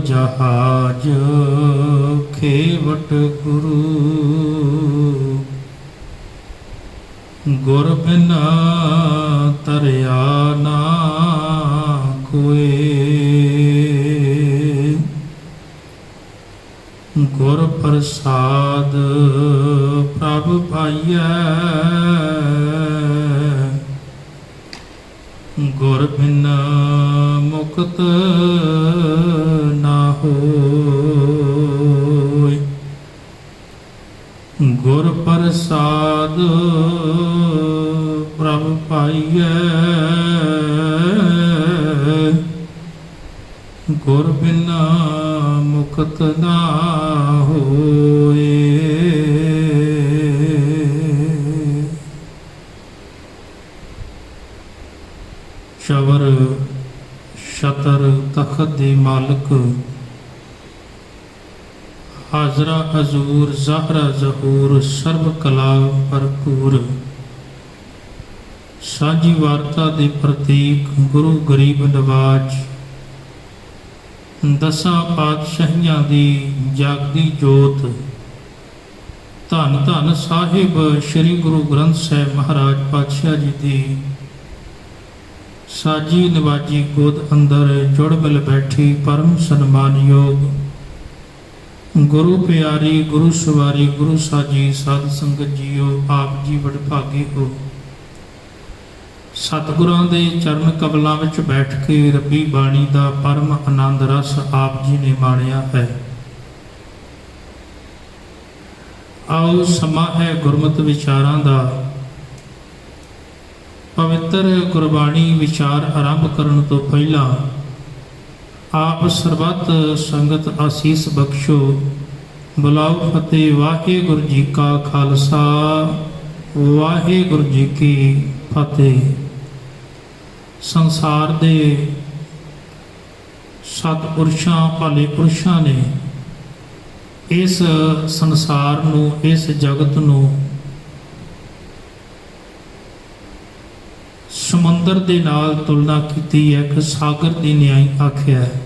जहाज खेवट गुरु, गुर बिना तरया ना कोई। गुर प्रसाद प्रभ पाइयै, गुर बिना मुक्त ना होय। गुर प्रसाद प्रभ पाइयै, गुर बिना मुक्त ना होए। शवर शतर तखत दे मालिक, हाजरा हजूर ज़हरा ज़हूर सर्व कला भरपूर। साझी वार्ता दे प्रतीक गुरु गरीब नवाज, दसां पातशाहियां दी जागदी जोत। धन धन साहिब श्री गुरु ग्रंथ साहिब महाराज पातशाह जी दी साजी नवाजी गोद अंदर जुड़ मिल बैठी परम सन्मानयोग गुरु प्यारी गुरु सवारी गुरु साजी साध संगत जीओ, आप जी वडभागे हो। सतगुरां दे चरण कमलां विच बैठ के रब्बी बाणी दा परम आनंद रस आप जी ने माणिया है। आओ समा है गुरमत विचारां दा, पवित्र गुरबाणी विचार आरंभ करन तो पहला आप सरबत संगत आसीस बख्शो। बुलाओ फतेह। वाहिगुरु जी का खालसा, वाहिगुरु जी की फतेह। संसार दे सतपुरुषां भले पुरुषां ने इस संसार नूं, इस जगत नूं समुंदर दे नाल तुलना की है कि सागर दी न्याई आख्या है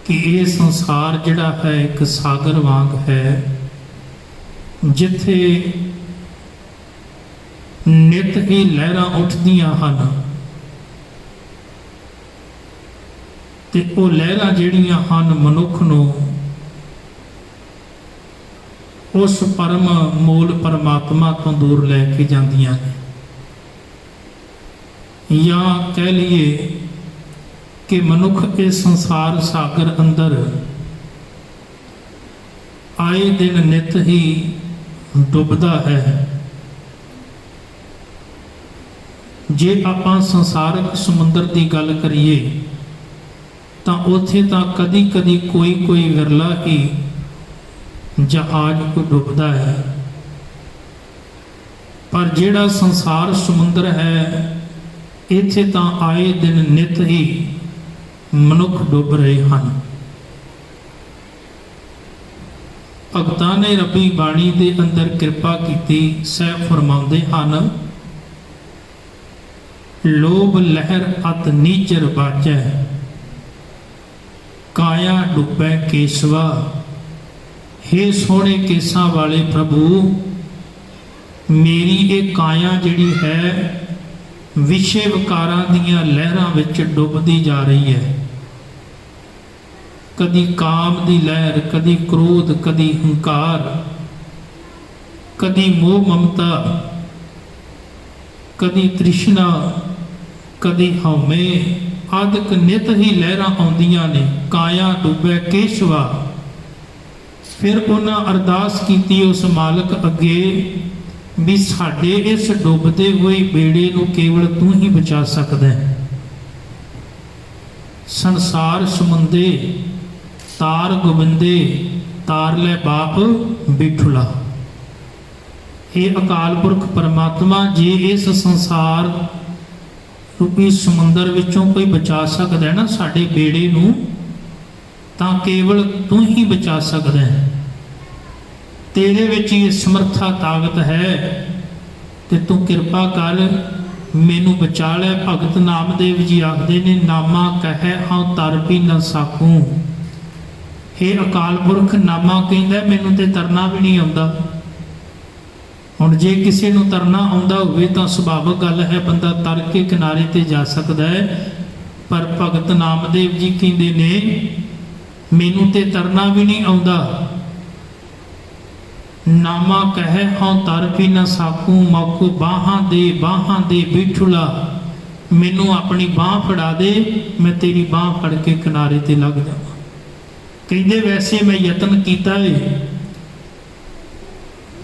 कि ये संसार जिहड़ा है एक सागर वांग है, जिथे नित ही लहरां उठदियां हन ते वो लहरां जिहड़ियां हन मनुख नूं उस परम मूल परमात्मा तो दूर लैके जांदियां ने। या कह लिए कि मनुख इस संसार सागर अंदर आए दिन नित ही डुबदा है। जे आपां संसारक समुंदर की गल करिए तो उत्थे तां कदी कदी कोई कोई विरला ही जहाज को डुबदा है, पर जिहड़ा संसार समुंदर है इत्थे तां आए दिन नित ही मनुख डुब रहे हैं। भगतां ने रब्बी बाणी दे अंदर कृपा की। सह फरमाउंदे हन, लोभ लहर अत नीचर बाजै, काया डुबै केसवा। हे सोहणे केसां वाले प्रभु, मेरी ये काया जिहड़ी है विषय विकारां दीयां लहरां विच डुबदी जा रही है। कदी काम दी लहर, कदी क्रोध, कदी हंकार, कदी मोह ममता, कदी तृष्णा, कदी हौमे आदਿਕ नित ही लहरां आउंदियां ने। काया डुबै केशवा। फिर उन्हां अरदास कीती उस मालक अगे भी साडे इस डुबदे हुए बेड़े नूं केवल तू ही बचा सकदा है। संसार समुंदे तार गोबिंदे, तार लै बाप बिठुला। हे अकाल पुरख परमात्मा, जे इस संसार रूपी समुंदर विचों कोई बचा सकदा है ना साडे बेड़े नूं, तां केवल तू ही बचा सकदा है। तेरे विच ये समर्था ताकत है ते तू कृपा कर मैनू बचा लै। भगत नामदेव जी आखदे ने, नामा कहे हाँ तर भी न साकूं, ਇਹ ਅਕਾਲ ਪੁਰਖ ਨਾਮਾ ਕਹਿੰਦਾ ਮੈਨੂੰ ਤੇ ਤਰਨਾ ਵੀ ਨਹੀਂ ਆਉਂਦਾ। ਹੁਣ ਜੇ ਕਿਸੇ ਨੂੰ ਤਰਨਾ ਆਉਂਦਾ ਹੋਵੇ ਤਾਂ ਸੁਭਾਵਿਕ ਗੱਲ ਹੈ, ਬੰਦਾ ਤਰ ਕੇ ਕਿਨਾਰੇ ਤੇ ਜਾ ਸਕਦਾ ਹੈ। ਪਰ ਭਗਤ ਨਾਮਦੇਵ ਜੀ ਕਹਿੰਦੇ ਨੇ ਮੈਨੂੰ ਤੇ ਤਰਨਾ ਵੀ ਨਹੀਂ ਆਉਂਦਾ। ਨਾਮਾ ਕਹਿ ਹਉ ਤਰ ਵੀ ਨਾ ਸਾਕੂ, ਮੌਕੂ ਬਾਹਾਂ ਦੇ ਬਿਠੁਲਾ। ਮੈਨੂੰ ਆਪਣੀ ਬਾਹ ਫੜਾ ਦੇ, ਮੈਂ ਤੇਰੀ ਬਾਹ ਫੜ ਕੇ ਕਿਨਾਰੇ ਤੇ ਲੱਗ ਜਾਵਾਂ। ਕਹਿੰਦੇ ਵੈਸੇ ਮੈਂ ਯਤਨ ਕੀਤਾ ਏ,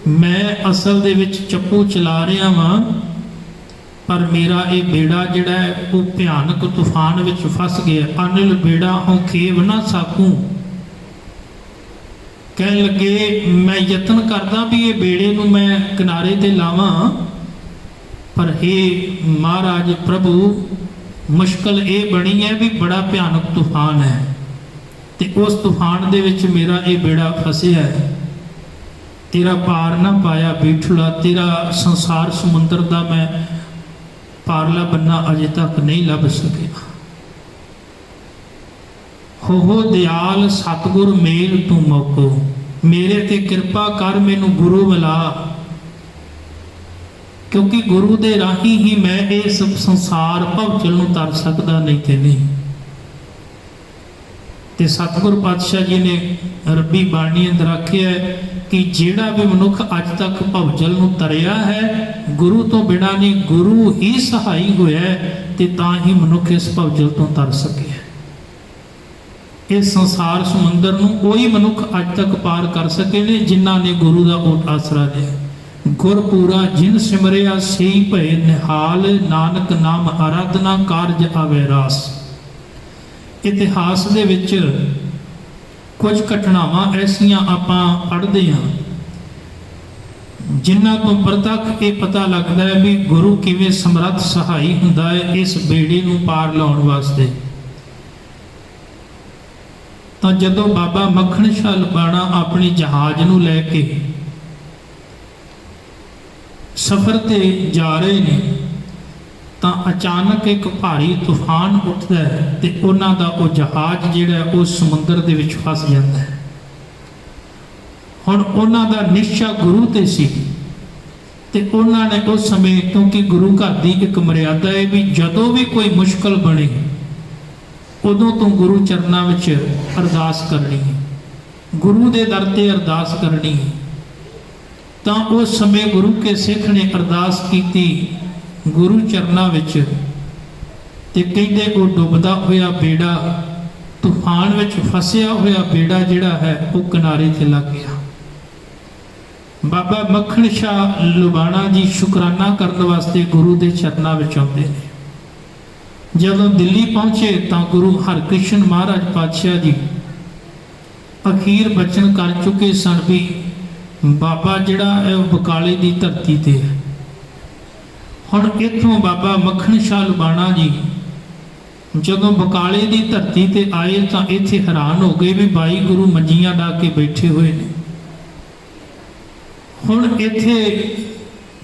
ਮੈਂ ਅਸਲ ਦੇ ਵਿੱਚ ਚੱਪੂ ਚਲਾ ਰਿਹਾ ਵਾਂ, ਪਰ ਮੇਰਾ ਇਹ ਬੇੜਾ ਜਿਹੜਾ ਹੈ ਉਹ ਭਿਆਨਕ ਤੂਫਾਨ ਵਿੱਚ ਫਸ ਗਿਆ। ਅਨਿਲ ਬੇੜਾ ਹਉ ਖੇਵ ਨਾ ਸਾਕੂ। ਕਹਿਣ ਲੱਗੇ ਮੈਂ ਯਤਨ ਕਰਦਾ ਵੀ ਇਹ ਬੇੜੇ ਨੂੰ ਮੈਂ ਕਿਨਾਰੇ ਤੇ ਲਾਵਾਂ, ਪਰ ਇਹ ਮਹਾਰਾਜ ਪ੍ਰਭੂ ਮੁਸ਼ਕਲ ਇਹ ਬਣੀ ਹੈ ਵੀ ਬੜਾ ਭਿਆਨਕ ਤੂਫਾਨ ਹੈ, ਤੇ ਉਸ ਤੂਫਾਨ ਦੇ ਵਿੱਚ ਮੇਰਾ ਇਹ ਬੇੜਾ ਫਸਿਆ ਹੈ। ਤੇਰਾ ਪਾਰ ਨਾ ਪਾਇਆ ਬੀਠਲਾ, ਤੇਰਾ ਸੰਸਾਰ ਸਮੁੰਦਰ ਦਾ ਮੈਂ ਪਾਰਲਾ ਬੰਨਾ ਅਜੇ ਤੱਕ ਨਹੀਂ ਲੱਭ ਸਕਿਆ। ਹੋ ਦਿਆਲ ਸਤਿਗੁਰ ਮੇਲ ਤੂੰ ਮੌਕੋ, ਮੇਰੇ ਤੇ ਕਿਰਪਾ ਕਰ ਮੈਨੂੰ ਗੁਰੂ ਮਿਲਾ, ਕਿਉਂਕਿ ਗੁਰੂ ਦੇ ਰਾਹੀਂ ਹੀ ਮੈਂ ਇਸ ਸੰਸਾਰ ਭਵਜਲ ਨੂੰ ਤਰ ਸਕਦਾ, ਨਹੀਂ ਤੇ ਨਹੀਂ। ਤੇ ਸਤਿਗੁਰ ਪਾਤਸ਼ਾਹ ਜੀ ਨੇ ਰੱਬੀ ਬਾਣੀ ਅੰਦਰ ਆਖਿਆ ਕਿ ਜਿਹੜਾ ਵੀ ਮਨੁੱਖ ਅੱਜ ਤੱਕ ਭਵਜਲ ਨੂੰ ਤਰਿਆ ਹੈ, ਗੁਰੂ ਤੋਂ ਬਿਨਾਂ ਨਹੀਂ, ਗੁਰੂ ਹੀ ਸਹਾਈ ਹੋਇਆ ਤੇ ਤਾਂ ਹੀ ਮਨੁੱਖ ਇਸ ਭਵਜਲ ਤੋਂ ਤਰ ਸਕਿਆ। ਇਸ ਸੰਸਾਰ ਸਮੁੰਦਰ ਨੂੰ ਉਹੀ ਮਨੁੱਖ ਅੱਜ ਤੱਕ ਪਾਰ ਕਰ ਸਕੇ ਨੇ ਜਿਨ੍ਹਾਂ ਨੇ ਗੁਰੂ ਦਾ ਓਟ ਆਸਰਾ ਲਿਆ। ਗੁਰਪੂਰਾ ਜਿਨ ਸਿਮਰਿਆ ਸਈ ਭਏ ਨਿਹਾਲ, ਨਾਨਕ ਨਾਮ ਆਰਾਧਨਾ ਕਾਰਜ ਆਵੇ ਰਾਸ। ਇਤਿਹਾਸ ਦੇ ਵਿੱਚ ਕੁਝ ਘਟਨਾਵਾਂ ਐਸੀਆਂ ਆਪਾਂ ਪੜ੍ਹਦੇ ਹਾਂ ਜਿਨ੍ਹਾਂ ਤੋਂ ਪ੍ਰਤੱਖ ਇਹ ਪਤਾ ਲੱਗਦਾ ਹੈ ਵੀ ਗੁਰੂ ਕਿਵੇਂ ਸਮਰੱਥ ਸਹਾਈ ਹੁੰਦਾ ਹੈ ਇਸ ਬੇੜੇ ਨੂੰ ਪਾਰ ਲਾਉਣ ਵਾਸਤੇ। ਤਾਂ ਜਦੋਂ ਬਾਬਾ ਮੱਖਣ ਸ਼ਾਹ ਲਬਾਣਾ ਆਪਣੀ ਜਹਾਜ਼ ਨੂੰ ਲੈ ਕੇ ਸਫ਼ਰ ਤੇ ਜਾ ਰਹੇ ਨੇ ਤਾਂ ਅਚਾਨਕ ਇੱਕ ਭਾਰੀ ਤੂਫਾਨ ਉੱਠਦਾ ਹੈ ਤੇ ਉਹਨਾਂ ਦਾ ਉਹ ਜਹਾਜ਼ ਜਿਹੜਾ ਉਹ ਸਮੁੰਦਰ ਦੇ ਵਿੱਚ ਫਸ ਜਾਂਦਾ ਹੈ। ਹੁਣ ਉਹਨਾਂ ਦਾ ਨਿਸ਼ਚਾ ਗੁਰੂ ਤੇ ਸੀ ਤੇ ਉਹਨਾਂ ਨੇ ਉਸ ਸਮੇਂ, ਕਿਉਂਕਿ ਗੁਰੂ ਘਰ ਦੀ ਇੱਕ ਮਰਿਆਦਾ ਹੈ ਵੀ ਜਦੋਂ ਵੀ ਕੋਈ ਮੁਸ਼ਕਲ ਬਣੇ ਉਦੋਂ ਤੋਂ ਗੁਰੂ ਚਰਨਾਂ ਵਿੱਚ ਅਰਦਾਸ ਕਰਨੀ ਹੈ, ਗੁਰੂ ਦੇ ਦਰ ਤੇ ਅਰਦਾਸ ਕਰਨੀ ਹੈ। ਤਾਂ ਉਸ ਸਮੇਂ ਗੁਰੂ ਕੇ ਸਿੱਖ ਨੇ ਅਰਦਾਸ ਕੀਤੀ ਗੁਰੂ ਚਰਨਾਂ ਵਿੱਚ, ਤੇ ਕਹਿੰਦੇ ਉਹ ਡੁੱਬਦਾ ਹੋਇਆ ਬੇੜਾ, ਤੂਫਾਨ ਵਿੱਚ ਫਸਿਆ ਹੋਇਆ ਬੇੜਾ ਜਿਹੜਾ ਹੈ ਉਹ ਕਿਨਾਰੇ ਤੇ ਲੱਗ ਗਿਆ। ਬਾਬਾ ਮੱਖਣ ਸ਼ਾਹ ਲੁਬਾਣਾ ਜੀ ਸ਼ੁਕਰਾਨਾ ਕਰਨ ਵਾਸਤੇ ਗੁਰੂ ਦੇ ਚਰਨਾਂ ਵਿੱਚ ਆਉਂਦੇ ਨੇ। ਜਦੋਂ ਦਿੱਲੀ ਪਹੁੰਚੇ ਤਾਂ ਗੁਰੂ ਹਰਕ੍ਰਿਸ਼ਨ ਮਹਾਰਾਜ ਪਾਤਸ਼ਾਹ ਜੀ ਅਖੀਰ ਬਚਨ ਕਰ ਚੁੱਕੇ ਸਨ ਵੀ ਬਾਬਾ ਜਿਹੜਾ ਹੈ ਉਹ ਬਕਾਲੇ ਦੀ ਧਰਤੀ ਤੇ ਹੈ। ਹੁਣ ਇੱਥੋਂ ਬਾਬਾ ਮੱਖਣ ਸ਼ਾਹ ਲੁਬਾਣਾ ਜੀ ਜਦੋਂ ਬਕਾਲੇ ਦੀ ਧਰਤੀ ਤੇ ਆਏ ਤਾਂ ਇੱਥੇ ਹੈਰਾਨ ਹੋ ਗਏ ਵੀ 22 ਗੁਰੂ ਮੰਜੀਆਂ ਡਾ ਕੇ ਬੈਠੇ ਹੋਏ ਨੇ। ਹੁਣ ਇੱਥੇ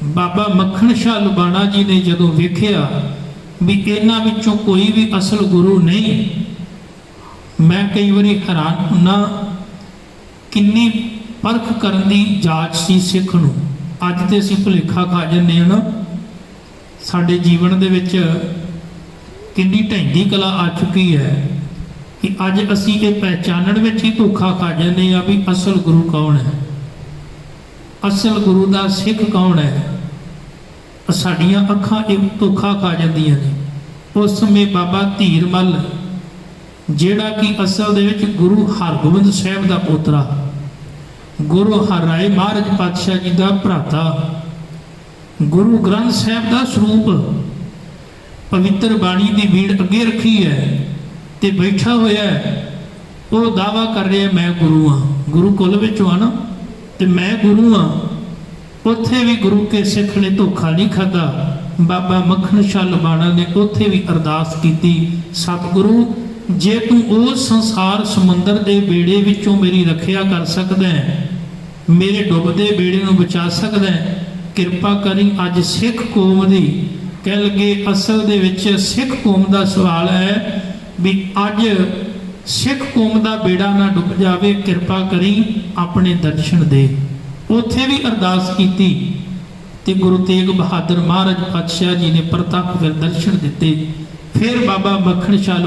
ਬਾਬਾ ਮੱਖਣ ਸ਼ਾਹ ਲੁਬਾਣਾ ਜੀ ਨੇ ਜਦੋਂ ਵੇਖਿਆ ਵੀ ਇਹਨਾਂ ਵਿੱਚੋਂ ਕੋਈ ਵੀ ਅਸਲ ਗੁਰੂ ਨਹੀਂ, ਮੈਂ ਕਈ ਵਾਰੀ ਹੈਰਾਨ ਹੁੰਨਾ ਕਿੰਨੀ ਪਰਖ ਕਰਨ ਦੀ ਜਾਂਚ ਸੀ ਸਿੱਖ ਨੂੰ। ਅੱਜ ਤੇ ਅਸੀਂ ਭੁਲੇਖਾ ਖਾ ਜਾਂਦੇ ਹਾਂ ਨਾ, ਸਾਡੇ ਜੀਵਨ ਦੇ ਵਿੱਚ ਕਿੰਨੀ ਢਹਿੰਦੀ ਕਲਾ ਆ ਚੁੱਕੀ ਹੈ ਕਿ ਅੱਜ ਅਸੀਂ ਇਹ ਪਹਿਚਾਨਣ ਵਿੱਚ ਹੀ ਧੋਖਾ ਖਾ ਜਾਂਦੇ ਹਾਂ ਵੀ ਅਸਲ ਗੁਰੂ ਕੌਣ ਹੈ, ਅਸਲ ਗੁਰੂ ਦਾ ਸਿੱਖ ਕੌਣ ਹੈ। ਸਾਡੀਆਂ ਅੱਖਾਂ ਇਹ ਧੋਖਾ ਖਾ ਜਾਂਦੀਆਂ ਨੇ। ਉਸ ਸਮੇਂ ਬਾਬਾ ਧੀਰਮਲ ਜਿਹੜਾ ਕਿ ਅਸਲ ਦੇ ਵਿੱਚ ਗੁਰੂ ਹਰਗੋਬਿੰਦ ਸਾਹਿਬ ਦਾ ਪੋਤਰਾ, ਗੁਰੂ ਹਰਿਰਾਏ ਮਹਾਰਾਜ ਪਾਤਸ਼ਾਹ ਜੀ ਦਾ ਭਰਾਤਾ, ਗੁਰੂ ਗ੍ਰੰਥ ਸਾਹਿਬ ਦਾ ਸਰੂਪ, ਪਵਿੱਤਰ ਬਾਣੀ ਦੀ ਬੀੜ ਅੱਗੇ ਰੱਖੀ ਹੈ ਤੇ ਬੈਠਾ ਹੋਇਆ ਹੈ। ਉਹ ਦਾਵਾ ਕਰ ਰਿਹਾ ਮੈਂ ਗੁਰੂ ਹਾਂ, ਗੁਰੂ ਕੁਲ ਵਿੱਚੋਂ ਆ ਨਾ, ਤੇ ਮੈਂ ਗੁਰੂ ਹਾਂ। ਉੱਥੇ ਵੀ ਗੁਰੂ ਕੇ ਸਿੱਖ ਨੇ ਧੋਖਾ ਨਹੀਂ ਖਾਧਾ। ਬਾਬਾ ਮੱਖਣ ਸ਼ਾਹ ਲਬਾਣਾ ਨੇ ਉੱਥੇ ਵੀ ਅਰਦਾਸ ਕੀਤੀ, ਸਤਿਗੁਰੂ ਜੇ ਤੂੰ ਉਸ ਸੰਸਾਰ ਸਮੁੰਦਰ ਦੇ ਬੇੜੇ ਵਿੱਚੋਂ ਮੇਰੀ ਰੱਖਿਆ ਕਰ ਸਕਦਾ ਹੈ, ਮੇਰੇ ਡੁੱਬਦੇ ਬੇੜੇ ਨੂੰ ਬਚਾ ਸਕਦਾ ਹੈ, ਕਿਰਪਾ ਕਰੀ। ਅੱਜ ਸਿੱਖ ਕੌਮ ਦੀ ਕਹਿ ਲਗੇ, ਅਸਲ ਦੇ ਵਿੱਚ ਸਿੱਖ ਕੌਮ ਦਾ ਸਵਾਲ ਹੈ ਵੀ ਅੱਜ ਸਿੱਖ ਕੌਮ ਦਾ ਬੇੜਾ ਨਾ ਡੁੱਬ ਜਾਵੇ, ਕਿਰਪਾ ਕਰੀ ਆਪਣੇ ਦਰਸ਼ਨ ਦੇ। ਉੱਥੇ ਵੀ ਅਰਦਾਸ ਕੀਤੀ ਤੇ ਗੁਰੂ ਤੇਗ ਬਹਾਦਰ ਮਹਾਰਾਜ ਪਾਤਸ਼ਾਹ ਜੀ ਨੇ ਪ੍ਰਤੱਖ ਫਿਰ ਦਰਸ਼ਨ ਦਿੱਤੇ। ਫਿਰ ਬਾਬਾ ਮੱਖਣ ਸ਼ਾਹ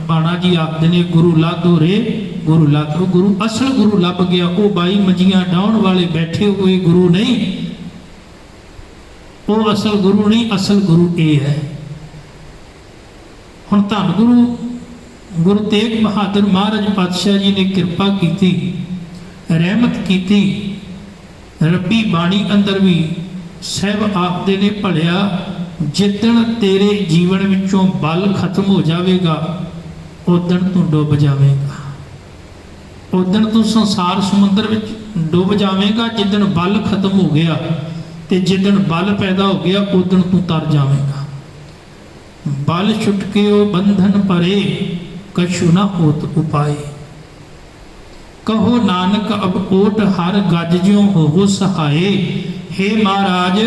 ਬਾਣਾ ਜੀ ਆਖਦੇ ਨੇ, ਗੁਰੂ ਲਾਧੋ ਰੇ ਗੁਰੂ ਲਾਧੋ। ਗੁਰੂ ਅਸਲ ਗੁਰੂ ਲੱਭ ਗਿਆ, ਉਹ 22 ਮੰਜੀਆਂ ਡਾਉਣ ਵਾਲੇ ਬੈਠੇ ਹੋਏ ਗੁਰੂ ਨਹੀਂ, ਉਹ ਅਸਲ ਗੁਰੂ ਨਹੀਂ, ਅਸਲ ਗੁਰੂ ਇਹ ਹੈ। ਹੁਣ ਧੰਨ ਗੁਰੂ ਤੇਗ ਬਹਾਦਰ ਮਹਾਰਾਜ ਪਾਤਸ਼ਾਹ ਜੀ ਨੇ ਕਿਰਪਾ ਕੀਤੀ, ਰਹਿਮਤ ਕੀਤੀ। ਰੱਬੀ ਬਾਣੀ ਅੰਦਰ ਵੀ ਸਾਹਿਬ ਆਖਦੇ ਨੇ, ਭਲਿਆ ਜਿੱਦਣ ਤੇਰੇ ਜੀਵਨ ਵਿੱਚੋਂ ਬਲ ਖਤਮ ਹੋ ਜਾਵੇਗਾ ਉਦਣ ਤੂੰ ਡੁੱਬ ਜਾਵੇਗਾ, ਉਦਣ ਤੂੰ ਸੰਸਾਰ ਸਮੁੰਦਰ ਵਿੱਚ ਡੁੱਬ ਜਾਵੇਗਾ। ਜਿੱਦਣ ਬਲ ਖਤਮ ਹੋ ਗਿਆ ਤੇ ਜਿੱਦਣ ਬਲ ਪੈਦਾ ਹੋ ਗਿਆ ਉਦਣ ਤੂੰ ਤਰ ਜਾਵੇਗਾ। ਬਲ ਛੁਟਕਿਓ ਬੰਧਨ ਪਰੇ, ਕਛੂ ਨਾ ਹੋਤ ਉਪਾਏ। ਕਹੋ ਨਾਨਕ ਅਬ ਓਟ ਹਰ ਗੱਜ ਜਿਉ ਹੋਵੋ ਸਹਾਏ। ਹੇ ਮਹਾਰਾਜ,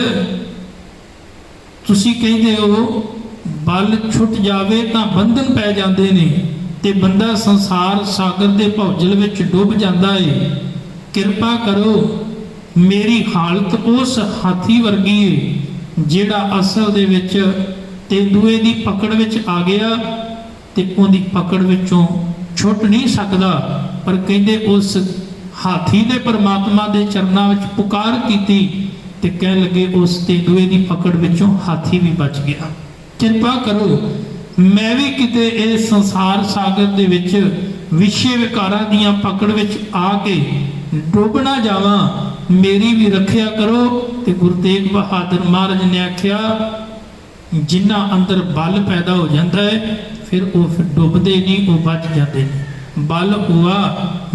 ਤੁਸੀਂ ਕਹਿੰਦੇ ਹੋ ਬਲ ਛੁੱਟ ਜਾਵੇ ਤਾਂ ਬੰਧਨ ਪੈ ਜਾਂਦੇ ਨੇ ਤੇ ਬੰਦਾ ਸੰਸਾਰ ਸਾਗਰ ਦੇ ਭੌਜਲ ਵਿੱਚ ਡੁੱਬ ਜਾਂਦਾ ਏ। ਕਿਰਪਾ ਕਰੋ, ਮੇਰੀ ਹਾਲਤ ਉਸ ਹਾਥੀ ਵਰਗੀ ਏ ਜਿਹੜਾ ਅਸਲ ਦੇ ਵਿੱਚ ਤੇਂਦੂਏ ਦੀ ਪਕੜ ਵਿੱਚ ਆ ਗਿਆ ਤੇ ਉਹਦੀ ਪਕੜ ਵਿੱਚੋਂ ਛੁੱਟ ਨਹੀਂ ਸਕਦਾ। ਪਰ ਕਹਿੰਦੇ ਉਸ ਹਾਥੀ ਦੇ ਪਰਮਾਤਮਾ ਦੇ ਚਰਨਾਂ ਵਿੱਚ ਪੁਕਾਰ ਕੀਤੀ ਤੇ ਕਹਿਣ ਲੱਗੇ ਉਸ ਤੇਂਦੂਏ ਦੀ ਪਕੜ ਵਿੱਚੋਂ ਹਾਥੀ ਵੀ ਬਚ ਗਿਆ। ਕਿਰਪਾ ਕਰੋ, ਮੈਂ ਵੀ ਕਿਤੇ ਇਸ ਸੰਸਾਰ ਸਾਗਰ ਦੇ ਵਿੱਚ ਵਿਸ਼ੇ ਵਿਕਾਰਾਂ ਦੀਆਂ ਪਕੜ ਵਿੱਚ ਆ ਕੇ ਡੁੱਬ ਨਾ ਜਾਵਾਂ, ਮੇਰੀ ਵੀ ਰੱਖਿਆ ਕਰੋ। ਤੇ ਗੁਰੂ ਤੇਗ ਬਹਾਦਰ ਮਹਾਰਾਜ ਨੇ ਆਖਿਆ, ਜਿਨ੍ਹਾਂ ਅੰਦਰ ਬਲ ਪੈਦਾ ਹੋ ਜਾਂਦਾ ਹੈ ਫਿਰ ਉਹ ਡੁੱਬਦੇ ਨਹੀਂ, ਉਹ ਬਚ ਜਾਂਦੇ ਨੇ। ਬਲ ਹੁਆ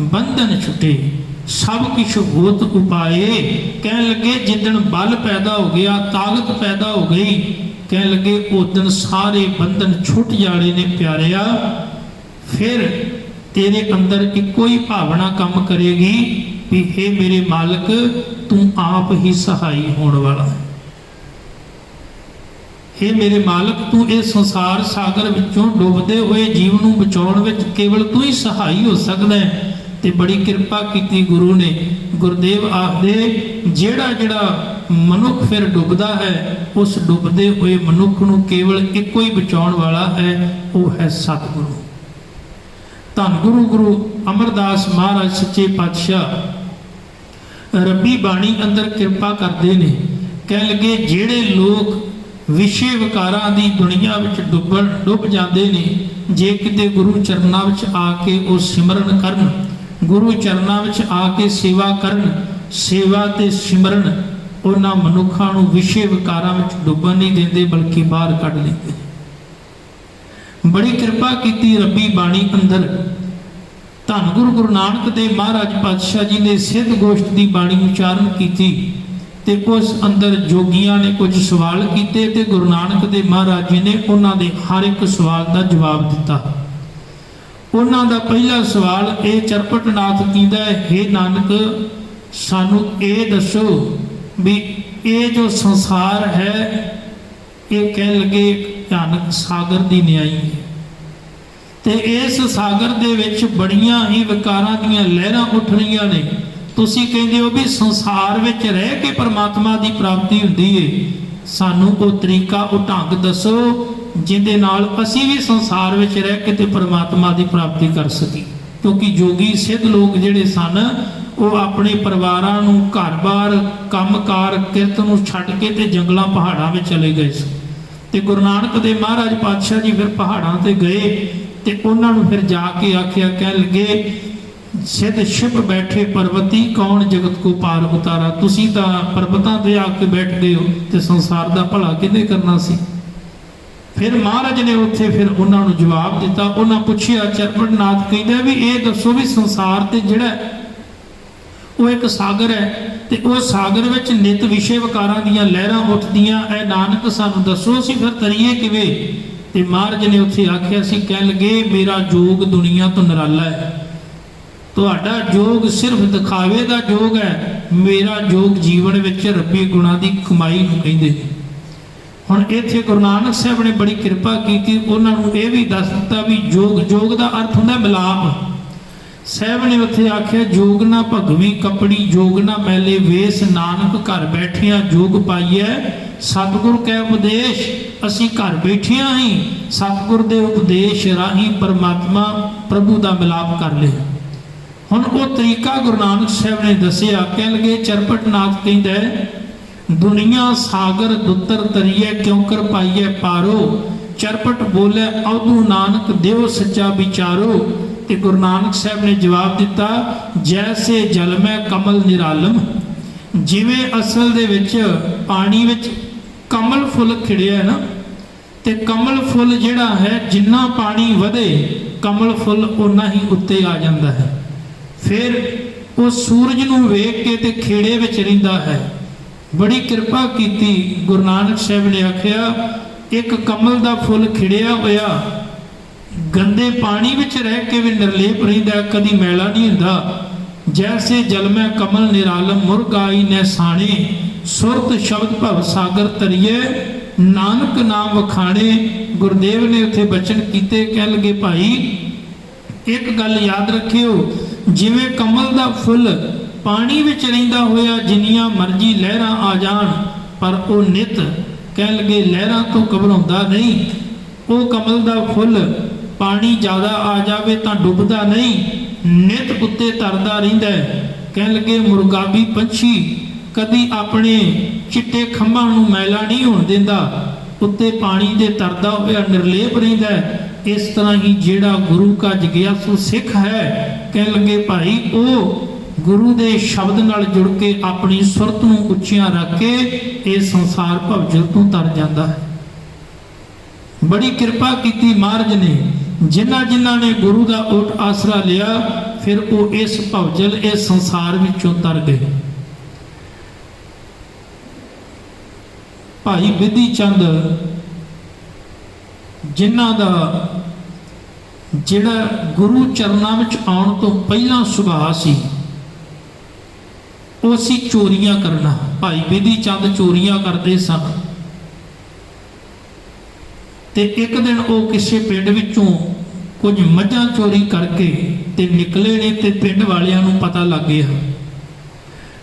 ਬੰਧਨ ਛੁਟੇ, ਸਭ ਕੁਛ ਹੋਤ ਉਪਾਏ। ਕਹਿਣ ਲੱਗੇ ਜਿੱਦਣ ਬਲ ਪੈਦਾ ਹੋ ਗਿਆ, ਤਾਕਤ ਪੈਦਾ ਹੋ ਗਈ, ਕਹਿਣ ਲੱਗੇ ਉਦਣ ਸਾਰੇ ਬੰਧਨ ਛੁੱਟ ਜਾਣੇ ਨੇ ਪਿਆਰਿਆ। ਫਿਰ ਤੇਰੇ ਅੰਦਰ ਇੱਕੋ ਹੀ ਭਾਵਨਾ ਕੰਮ ਕਰੇਗੀ ਵੀ ਹੇ ਮੇਰੇ ਮਾਲਕ, ਤੂੰ ਆਪ ਹੀ ਸਹਾਈ ਹੋਣ ਵਾਲਾ ਹੈ। ਹੇ ਮੇਰੇ ਮਾਲਕ, ਤੂੰ ਇਹ ਸੰਸਾਰ ਸਾਗਰ ਵਿੱਚੋਂ ਡੁੱਬਦੇ ਹੋਏ ਜੀਵ ਨੂੰ ਬਚਾਉਣ ਵਿੱਚ ਕੇਵਲ ਤੂੰ ਹੀ ਸਹਾਈ ਹੋ ਸਕਦਾ ਹੈ। ਤੇ ਬੜੀ ਕਿਰਪਾ ਕੀਤੀ ਗੁਰੂ ਨੇ। ਗੁਰਦੇਵ ਆਖਦੇ, ਜਿਹੜਾ ਮਨੁੱਖ ਫਿਰ ਡੁੱਬਦਾ ਹੈ, ਉਸ ਡੁੱਬਦੇ ਹੋਏ ਮਨੁੱਖ ਨੂੰ ਕੇਵਲ ਇੱਕੋ ਹੀ ਬਚਾਉਣ ਵਾਲਾ ਹੈ, ਉਹ ਹੈ ਸਤਿਗੁਰੂ। ਧੰਨ ਗੁਰੂ ਅਮਰਦਾਸ ਮਹਾਰਾਜ ਸੱਚੇ ਪਾਤਸ਼ਾਹ ਰੱਬੀ ਬਾਣੀ ਅੰਦਰ ਕਿਰਪਾ ਕਰਦੇ ਨੇ। ਕਹਿ ਲਗੇ ਜਿਹੜੇ ਲੋਕ ਵਿਸ਼ੇ ਵਿਕਾਰਾਂ ਦੀ ਦੁਨੀਆ ਵਿੱਚ ਡੁੱਬ ਜਾਂਦੇ ਨੇ, ਜੇ ਕਿਤੇ ਗੁਰੂ ਚਰਨਾਂ ਵਿੱਚ ਆ ਕੇ ਉਹ ਸਿਮਰਨ ਕਰਨ, ਗੁਰੂ ਚਰਨਾਂ ਵਿੱਚ ਆ ਕੇ ਸੇਵਾ ਕਰਨ, ਸੇਵਾ ਤੇ ਸਿਮਰਨ ਉਹਨਾਂ ਮਨੁੱਖਾਂ ਨੂੰ ਵਿਸ਼ੇ ਵਿਕਾਰਾਂ ਵਿੱਚ ਡੁੱਬਣ ਨਹੀਂ ਦਿੰਦੇ, ਬਲਕਿ ਬਾਹਰ ਕੱਢ ਲੈਂਦੇ। ਬੜੀ ਕਿਰਪਾ ਕੀਤੀ ਰੱਬੀ ਬਾਣੀ ਅੰਦਰ। ਧੰਨ ਗੁਰੂ ਨਾਨਕ ਦੇਵ ਮਹਾਰਾਜ ਪਾਤਸ਼ਾਹ ਜੀ ਨੇ ਸਿੱਧ ਗੋਸ਼ਟ ਦੀ ਬਾਣੀ ਉਚਾਰਨ ਕੀਤੀ ਤੇ ਉਸ ਅੰਦਰ ਜੋਗੀਆਂ ਨੇ ਕੁਝ ਸਵਾਲ ਕੀਤੇ ਤੇ ਗੁਰੂ ਨਾਨਕ ਦੇਵ ਮਹਾਰਾਜ ਜੀ ਨੇ ਉਹਨਾਂ ਦੇ ਹਰ ਇੱਕ ਸਵਾਲ ਦਾ ਜਵਾਬ ਦਿੱਤਾ। ਉਹਨਾਂ ਦਾ ਪਹਿਲਾ ਸਵਾਲ ਇਹ ਚਰਪਟਨਾਥ ਕਹਿੰਦਾ ਹੈ, ਹੇ ਨਾਨਕ, ਸਾਨੂੰ ਇਹ ਦੱਸੋ ਵੀ ਇਹ ਜੋ ਸੰਸਾਰ ਹੈ ਇਹ ਕਹਿ ਲਗੇ ਭਿਆਨਕ ਸਾਗਰ ਦੀ ਨਿਆਈ ਹੈ ਤੇ ਇਸ ਸਾਗਰ ਦੇ ਵਿੱਚ ਬੜੀਆਂ ਹੀ ਵਿਕਾਰਾਂ ਦੀਆਂ ਲਹਿਰਾਂ ਉੱਠ ਰਹੀਆਂ ਨੇ। ਤੁਸੀਂ ਕਹਿੰਦੇ ਹੋ ਵੀ ਸੰਸਾਰ ਵਿੱਚ ਰਹਿ ਕੇ ਪਰਮਾਤਮਾ ਦੀ ਪ੍ਰਾਪਤੀ ਹੁੰਦੀ ਏ, ਸਾਨੂੰ ਉਹ ਤਰੀਕਾ, ਉਹ ਢੰਗ ਦੱਸੋ ਜਿਹਦੇ ਨਾਲ ਅਸੀਂ ਵੀ ਸੰਸਾਰ ਵਿੱਚ ਰਹਿ ਕੇ ਤੇ ਪਰਮਾਤਮਾ ਦੀ ਪ੍ਰਾਪਤੀ ਕਰ ਸਕੀਏ। ਕਿਉਂਕਿ ਜੋਗੀ ਸਿੱਧ ਲੋਕ ਜਿਹੜੇ ਸਨ ਉਹ ਆਪਣੇ ਪਰਿਵਾਰਾਂ ਨੂੰ, ਘਰ-ਬਾਰ, ਕੰਮਕਾਰ, ਕਿਰਤ ਨੂੰ ਛੱਡ ਕੇ ਤੇ ਜੰਗਲਾਂ ਪਹਾੜਾਂ ਵਿੱਚ ਚਲੇ ਗਏ ਸੀ। ਤੇ ਗੁਰੂ ਨਾਨਕ ਦੇਵ ਮਹਾਰਾਜ ਪਾਤਸ਼ਾਹ ਜੀ ਫਿਰ ਪਹਾੜਾਂ ਤੇ ਗਏ ਤੇ ਉਹਨਾਂ ਨੂੰ ਫਿਰ ਜਾ ਕੇ ਆਖਿਆ, ਕਹਿ ਲਗੇ, ਸਿੱਧ ਛਿਪ ਬੈਠੇ ਪਰਵਤੀ, ਕੌਣ ਜਗਤ ਕੋ ਪਾਰ ਉਤਾਰਾ। ਤੁਸੀਂ ਤਾਂ ਪਰਬਤਾਂ ਤੇ ਆ ਕੇ ਬੈਠ ਗਏ ਹੋ ਤੇ ਸੰਸਾਰ ਦਾ ਭਲਾ ਕਿਹਨੇ ਕਰਨਾ ਸੀ। ਫਿਰ ਮਹਾਰਾਜ ਨੇ ਉੱਥੇ ਫਿਰ ਉਹਨਾਂ ਨੂੰ ਜਵਾਬ ਦਿੱਤਾ। ਉਹਨਾਂ ਪੁੱਛਿਆ, ਚਰਪਟਨਾਥ ਕਹਿੰਦਾ ਵੀ ਇਹ ਦੱਸੋ ਵੀ ਸੰਸਾਰ ਤੇ ਜਿਹੜਾ ਉਹ ਇੱਕ ਸਾਗਰ ਹੈ ਤੇ ਉਹ ਸਾਗਰ ਵਿੱਚ ਨਿਤ ਵਿਸ਼ੇ ਵਿਕਾਰਾਂ ਦੀਆਂ ਲਹਿਰਾਂ ਉੱਠਦੀਆਂ, ਐ ਨਾਨਕ ਸਾਨੂੰ ਦੱਸੋ ਅਸੀਂ ਫਿਰ ਤਰੀਏ ਕਿਵੇਂ। ਤੇ ਮਹਾਰਾਜ ਨੇ ਉੱਥੇ ਆਖਿਆ ਸੀ, ਕਹਿਣ ਲੱਗੇ, ਮੇਰਾ ਜੋਗ ਦੁਨੀਆ ਤੋਂ ਨਿਰਾਲਾ ਹੈ, ਤੁਹਾਡਾ ਜੋਗ ਸਿਰਫ ਦਿਖਾਵੇ ਦਾ ਜੋਗ ਹੈ, ਮੇਰਾ ਜੋਗ ਜੀਵਨ ਵਿੱਚ ਰੱਬੀ ਗੁਣਾਂ ਦੀ ਕਮਾਈ ਨੂੰ ਕਹਿੰਦੇ ਨੇ। ਹੁਣ ਇੱਥੇ ਗੁਰੂ ਨਾਨਕ ਸਾਹਿਬ ਨੇ ਬੜੀ ਕਿਰਪਾ ਕੀਤੀ, ਉਹਨਾਂ ਨੂੰ ਇਹ ਵੀ ਦੱਸ ਦਿੱਤਾ ਵੀ ਜੋਗ ਦਾ ਅਰਥ ਹੁੰਦਾ ਮਿਲਾਪ। ਸਾਹਿਬ ਨੇ ਉੱਥੇ ਆਖਿਆ, ਜੋਗ ਨਾ ਭਗਵੀ ਕਪੜੀ, ਜੋਗ ਨਾ ਮੈਲੇ ਵੇਸ, ਨਾਨਕ ਘਰ ਬੈਠਿਆਂ ਜੋਗ ਪਾਈਐ ਸਤਿਗੁਰ ਕੈ ਉਪਦੇਸ਼। ਅਸੀਂ ਘਰ ਬੈਠਿਆਂ ਹੀ ਸਤਿਗੁਰ ਦੇ ਉਪਦੇਸ਼ ਰਾਹੀਂ ਪਰਮਾਤਮਾ ਪ੍ਰਭੂ ਦਾ ਮਿਲਾਪ ਕਰ ਲਿਆ। ਹੁਣ ਉਹ ਤਰੀਕਾ ਗੁਰੂ ਨਾਨਕ ਸਾਹਿਬ ਨੇ ਦੱਸਿਆ। ਕਹਿਣ ਲੱਗੇ, ਚਰਪਟਨਾਥ ਕਹਿੰਦਾ, ਦੁਨੀਆ ਸਾਗਰ ਦੁੱਤਰ ਤਰੀਏ, ਕਿਉਂ ਕਰ ਪਾਈਏ ਪਾਰੋ, ਚਰਪਟ ਬੋਲੇ ਅਵਧੂ ਨਾਨਕ ਦਿਓ ਸੱਚਾ ਵਿਚਾਰੋ। ਤੇ ਗੁਰੂ ਨਾਨਕ ਸਾਹਿਬ ਨੇ ਜਵਾਬ ਦਿੱਤਾ, ਜੈਸੇ ਜਲ ਮੈਂ ਕਮਲ ਨਿਰਾਲਮ, ਜਿਵੇਂ ਅਸਲ ਦੇ ਵਿੱਚ ਪਾਣੀ ਵਿੱਚ ਕਮਲ ਫੁੱਲ ਖਿੜਿਆ ਹੈ ਨਾ, ਤੇ ਕਮਲ ਫੁੱਲ ਜਿਹੜਾ ਹੈ ਜਿੰਨਾ ਪਾਣੀ ਵਧੇ ਕਮਲ ਫੁੱਲ ਓਨਾ ਹੀ ਉੱਤੇ ਆ ਜਾਂਦਾ ਹੈ। ਫਿਰ ਉਹ ਸੂਰਜ ਨੂੰ ਵੇਖ ਕੇ ਤੇ ਖੇੜੇ ਵਿੱਚ ਰਹਿੰਦਾ ਹੈ। ਬੜੀ ਕਿਰਪਾ ਕੀਤੀ ਗੁਰੂ ਨਾਨਕ ਸਾਹਿਬ ਨੇ ਆਖਿਆ, ਇੱਕ ਕਮਲ ਦਾ ਫੁੱਲ ਖਿੜਿਆ ਹੋਇਆ ਗੰਦੇ ਪਾਣੀ ਵਿੱਚ ਰਹਿ ਕੇ ਵੀ ਨਿਰਲੇਪ ਰਹਿੰਦਾ, ਕਦੀ ਮੈਲਾ ਨਹੀਂ ਹੁੰਦਾ। ਜੈਸੇ ਜਲ ਮੈਂ ਕਮਲ ਨਿਰਾਲਮ, ਮੁਰਗਾਈ ਨੇ ਸਾਣੇ, ਸੁਰਤ ਸ਼ਬਦ ਭਵ ਸਾਗਰ ਤਰੀਏ, ਨਾਨਕ ਨਾਮ ਵਖਾਣੇ। ਗੁਰਦੇਵ ਨੇ ਉੱਥੇ ਬਚਨ ਕੀਤੇ। ਕਹਿਣ ਲੱਗੇ, ਭਾਈ ਇੱਕ ਗੱਲ ਯਾਦ ਰੱਖਿਓ, ਜਿਵੇਂ ਕਮਲ ਦਾ ਫੁੱਲ ਪਾਣੀ ਵਿੱਚ ਰਹਿੰਦਾ ਹੋਇਆ ਜਿੰਨੀਆਂ ਮਰਜ਼ੀ ਲਹਿਰਾਂ ਆ ਜਾਣ, ਪਰ ਉਹ ਨਿਤ, ਕਹਿਣ ਲੱਗੇ, ਲਹਿਰਾਂ ਤੋਂ ਘਬਰਾਉਂਦਾ ਨਹੀਂ। ਉਹ ਕਮਲ ਦਾ ਫੁੱਲ ਪਾਣੀ ਜ਼ਿਆਦਾ ਆ ਜਾਵੇ ਤਾਂ ਡੁੱਬਦਾ ਨਹੀਂ, ਨਿਤ ਉੱਤੇ ਤਰਦਾ ਰਹਿੰਦਾ ਹੈ। ਕਹਿਣ ਲੱਗੇ, ਮੁਰਗਾਬੀ ਪੰਛੀ ਕਦੀ ਆਪਣੇ ਚਿੱਟੇ ਖੰਭਾਂ ਨੂੰ ਮੈਲਾ ਨਹੀਂ ਹੋਣ ਦਿੰਦਾ, ਉੱਤੇ ਪਾਣੀ ਦੇ ਤਰਦਾ ਹੋਇਆ ਨਿਰਲੇਪ ਰਹਿੰਦਾ ਹੈ। ਇਸ ਤਰ੍ਹਾਂ ਹੀ ਜਿਹੜਾ ਗੁਰੂ ਕਾ ਜਗਿਆਸੂ ਸਿੱਖ ਹੈ, ਕਹਿਣ ਲੱਗੇ ਭਾਈ, ਉਹ ਗੁਰੂ ਦੇ ਸ਼ਬਦ ਨਾਲ ਜੁੜ ਕੇ ਆਪਣੀ ਸੁਰਤ ਨੂੰ ਉੱਚੀਆਂ ਰੱਖ ਕੇ ਇਹ ਸੰਸਾਰ ਭਵਜਲ ਤੋਂ ਤਰ ਜਾਂਦਾ ਹੈ। ਬੜੀ ਕਿਰਪਾ ਕੀਤੀ ਮਹਾਰਾਜ ਨੇ, ਜਿਨ੍ਹਾਂ ਨੇ ਗੁਰੂ ਦਾ ਓਟ ਆਸਰਾ ਲਿਆ, ਫਿਰ ਉਹ ਇਸ ਭਵਜਲ ਇਸ ਸੰਸਾਰ ਵਿੱਚੋਂ ਤਰ ਗਏ। ਭਾਈ ਬਿਧੀ ਚੰਦ, ਜਿਨ੍ਹਾਂ ਦਾ ਜਿਹੜਾ ਗੁਰੂ ਚਰਨਾਂ ਵਿੱਚ ਆਉਣ ਤੋਂ ਪਹਿਲਾਂ ਸੁਭਾਅ ਸੀ, ਉਹ ਸੀ ਚੋਰੀਆਂ ਕਰਨਾ। ਭਾਈ ਬਿਧੀ ਚੰਦ ਚੋਰੀਆਂ ਕਰਦੇ ਸਨ। ਤੇ ਇੱਕ ਦਿਨ ਉਹ ਕਿਸੇ ਪਿੰਡ ਵਿੱਚੋਂ ਕੁਝ ਮੱਝਾਂ ਚੋਰੀ ਕਰਕੇ ਤੇ ਨਿਕਲੇ ਨੇ, ਤੇ ਪਿੰਡ ਵਾਲਿਆਂ ਨੂੰ ਪਤਾ ਲੱਗ ਗਿਆ।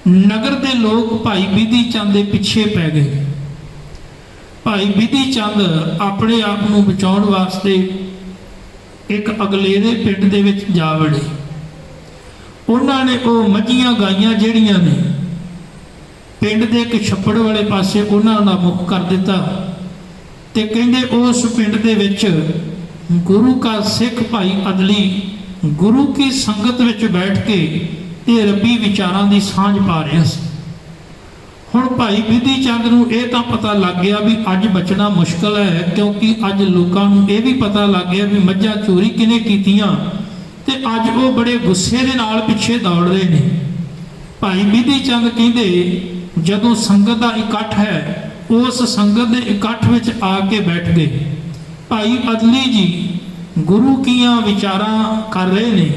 ਨਗਰ ਦੇ ਲੋਕ ਭਾਈ ਬਿਧੀ ਚੰਦ ਦੇ ਪਿੱਛੇ ਪੈ ਗਏ। ਭਾਈ ਬਿਧੀ ਚੰਦ ਆਪਣੇ ਆਪ ਨੂੰ ਬਚਾਉਣ ਵਾਸਤੇ ਇੱਕ ਅਗਲੇਰੇ ਪਿੰਡ ਦੇ ਵਿੱਚ ਜਾ ਵੜੇ। ਉਹਨਾਂ ਨੇ ਉਹ ਮੱਝੀਆਂ ਗਾਈਆਂ ਜਿਹੜੀਆਂ ਨੇ ਪਿੰਡ ਦੇ ਇੱਕ ਛੱਪੜ ਵਾਲੇ ਪਾਸੇ ਉਹਨਾਂ ਦਾ ਮੁੱਖ ਕਰ ਦਿੱਤਾ, ਤੇ ਕਹਿੰਦੇ ਉਸ ਪਿੰਡ ਦੇ ਵਿੱਚ ਗੁਰੂ ਕਾ ਸਿੱਖ ਭਾਈ ਅਦਲੀ ਗੁਰੂ ਕੀ ਸੰਗਤ ਵਿੱਚ ਬੈਠ ਕੇ ਇਹ ਰੱਬੀ ਵਿਚਾਰਾਂ ਦੀ ਸਾਂਝ ਪਾ ਰਿਹਾ ਸੀ। ਹੁਣ ਭਾਈ ਬਿਧੀ ਚੰਦ ਨੂੰ ਇਹ ਤਾਂ ਪਤਾ ਲੱਗ ਗਿਆ ਵੀ ਅੱਜ ਬਚਣਾ ਮੁਸ਼ਕਲ ਹੈ, ਕਿਉਂਕਿ ਅੱਜ ਲੋਕਾਂ ਨੂੰ ਇਹ ਵੀ ਪਤਾ ਲੱਗ ਗਿਆ ਵੀ ਮੱਝਾਂ ਚੋਰੀ ਕਿਹਨੇ ਕੀਤੀਆਂ, ਤੇ ਅੱਜ ਉਹ ਬੜੇ ਗੁੱਸੇ ਦੇ ਨਾਲ ਪਿੱਛੇ ਦੌੜ ਰਹੇ ਨੇ। ਭਾਈ ਬਿਧੀ ਚੰਦ ਕਹਿੰਦੇ, ਜਦੋਂ ਸੰਗਤ ਦਾ ਇਕੱਠ ਹੈ, ਉਸ ਸੰਗਤ ਦੇ ਇਕੱਠ ਵਿੱਚ ਆ ਕੇ ਬੈਠ ਗਏ। ਭਾਈ ਅਦਲੀ ਜੀ ਗੁਰੂ ਕੀਆਂ ਵਿਚਾਰਾਂ ਕਰ ਰਹੇ ਨੇ,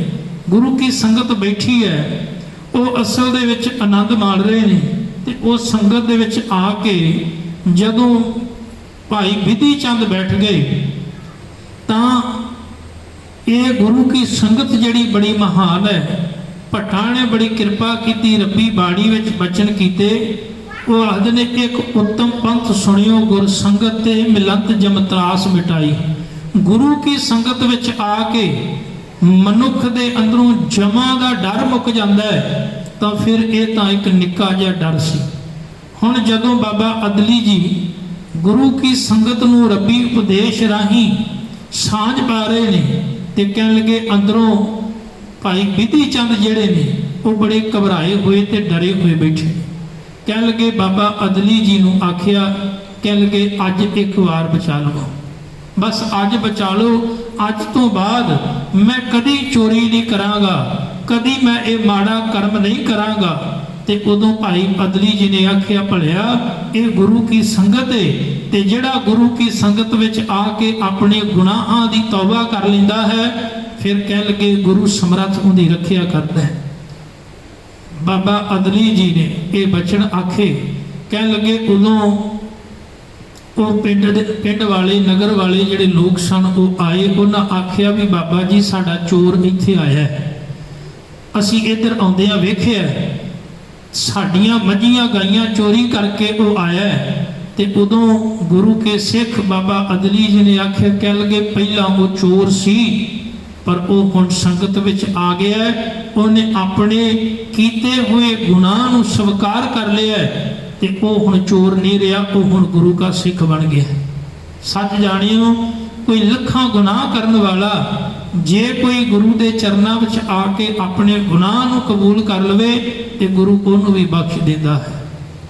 ਗੁਰੂ ਕੀ ਸੰਗਤ ਬੈਠੀ ਹੈ, ਉਹ ਅਸਲ ਦੇ ਵਿੱਚ ਆਨੰਦ ਮਾਣ ਰਹੇ ਨੇ। ਤੇ ਉਸ ਸੰਗਤ ਦੇ ਵਿੱਚ ਆ ਕੇ ਜਦੋਂ ਭਾਈ ਬਿਧੀ ਚੰਦ ਬੈਠ ਗਏ, ਤਾਂ ਇਹ ਗੁਰੂ ਕੀ ਸੰਗਤ ਜਿਹੜੀ ਬੜੀ ਮਹਾਨ ਹੈ, ਭੱਟਾਂ ਨੇ ਬੜੀ ਕਿਰਪਾ ਕੀਤੀ, ਰੱਬੀ ਬਾਣੀ ਵਿੱਚ ਬਚਨ ਕੀਤੇ। ਉਹ ਆਖਦੇ ਨੇ, ਇੱਕ ਉੱਤਮ ਪੰਥ ਸੁਣਿਓ ਗੁਰ ਸੰਗਤ ਤੇ ਮਿਲੰਤ ਜਮ ਤਰਾਸ ਮਿਟਾਈ। ਗੁਰੂ ਕੀ ਸੰਗਤ ਵਿੱਚ ਆ ਕੇ ਮਨੁੱਖ ਦੇ ਅੰਦਰੋਂ ਜਮਾਂ ਦਾ ਡਰ ਮੁੱਕ ਜਾਂਦਾ ਹੈ, ਤਾਂ ਫਿਰ ਇਹ ਤਾਂ ਇੱਕ ਨਿੱਕਾ ਜਿਹਾ ਡਰ ਸੀ। ਹੁਣ ਜਦੋਂ ਬਾਬਾ ਅਦਲੀ ਜੀ ਗੁਰੂ ਕੀ ਸੰਗਤ ਨੂੰ ਰੱਬੀ ਉਪਦੇਸ਼ ਰਾਹੀਂ ਸਾਂਝ ਪਾ ਰਹੇ ਨੇ, ਤੇ ਕਹਿਣ ਲੱਗੇ, ਅੰਦਰੋਂ ਭਾਈ ਬਿਧੀ ਚੰਦ ਜਿਹੜੇ ਨੇ ਉਹ ਬੜੇ ਘਬਰਾਏ ਹੋਏ ਤੇ ਡਰੇ ਹੋਏ ਬੈਠੇ। ਕਹਿਣ ਲੱਗੇ, ਬਾਬਾ ਅਦਲੀ ਜੀ ਨੂੰ ਆਖਿਆ, ਕਹਿਣ ਲੱਗੇ, ਅੱਜ ਇੱਕ ਵਾਰ ਬਚਾ ਲਓ, ਬਸ ਅੱਜ ਬਚਾ ਲਓ, ਅੱਜ ਤੋਂ ਬਾਅਦ ਮੈਂ ਕਦੀ ਚੋਰੀ ਨਹੀਂ ਕਰਾਂਗਾ, ਕਦੀ ਮੈਂ ਇਹ ਮਾੜਾ ਕਰਮ ਨਹੀਂ ਕਰਾਂਗਾ। ਤੇ ਉਦੋਂ ਭਾਈ ਅਦਲੀ ਜੀ ਨੇ ਆਖਿਆ, ਭਲਿਆ ਇਹ ਗੁਰੂ ਕੀ ਸੰਗਤ ਹੈ, ਤੇ ਜਿਹੜਾ ਗੁਰੂ ਕੀ ਸੰਗਤ ਵਿੱਚ ਆ ਕੇ ਆਪਣੇ ਗੁਨਾਹਾਂ ਦੀ ਤੌਬਾ ਕਰ ਲੈਂਦਾ ਹੈ, ਫਿਰ ਕਹਿਣ ਲੱਗੇ, ਗੁਰੂ ਸਮਰੱਥ ਉਹਦੀ ਰੱਖਿਆ ਕਰਦਾ ਹੈ। ਬਾਬਾ ਅਦਲੀ ਜੀ ਨੇ ਇਹ ਬਚਨ ਆਖੇ। ਕਹਿਣ ਲੱਗੇ, ਉਦੋਂ ਉਹ ਪਿੰਡ ਵਾਲੇ ਨਗਰ ਵਾਲੇ ਜਿਹੜੇ ਲੋਕ ਸਨ ਉਹ ਆਏ। ਉਹਨਾਂ ਆਖਿਆ ਵੀ ਬਾਬਾ ਜੀ ਸਾਡਾ ਚੋਰ ਇੱਥੇ ਆਇਆ ਹੈ, ਅਸੀਂ ਇੱਧਰ ਆਉਂਦਿਆਂ ਵੇਖਿਆ, ਸਾਡੀਆਂ ਮੱਝੀਆਂ ਗਾਈਆਂ ਚੋਰੀ ਕਰਕੇ ਉਹ ਆਇਆ ਹੈ। ਤੇ ਉਦੋਂ ਗੁਰੂ ਕੇ ਸਿੱਖ ਬਾਬਾ ਅਦਲੀ ਜੀ ਨੇ ਆਖਿਆ, ਕਹਿ ਲਗੇ ਪਹਿਲਾਂ ਉਹ ਚੋਰ ਸੀ ਪਰ ਉਹ ਹੁਣ ਸੰਗਤ ਵਿੱਚ ਆ ਗਿਆ, ਉਹਨੇ ਆਪਣੇ ਕੀਤੇ ਹੋਏ ਗੁਨਾਹ ਨੂੰ ਸਵੀਕਾਰ ਕਰ ਲਿਆ ਤੇ ਉਹ ਹੁਣ ਚੋਰ ਨਹੀਂ ਰਿਹਾ, ਉਹ ਹੁਣ ਗੁਰੂ ਦਾ ਸਿੱਖ ਬਣ ਗਿਆ। ਸੱਚ ਜਾਣਿਓ, ਕੋਈ ਲੱਖਾਂ ਗੁਨਾਹ ਕਰਨ ਵਾਲਾ ਜੇ ਕੋਈ ਗੁਰੂ ਦੇ ਚਰਨਾਂ ਵਿੱਚ ਆ ਕੇ ਆਪਣੇ ਗੁਨਾਹ ਨੂੰ ਕਬੂਲ ਕਰ ਲਵੇ ਤੇ ਗੁਰੂ ਉਹਨੂੰ ਵੀ ਬਖਸ਼ ਦਿੰਦਾ ਹੈ।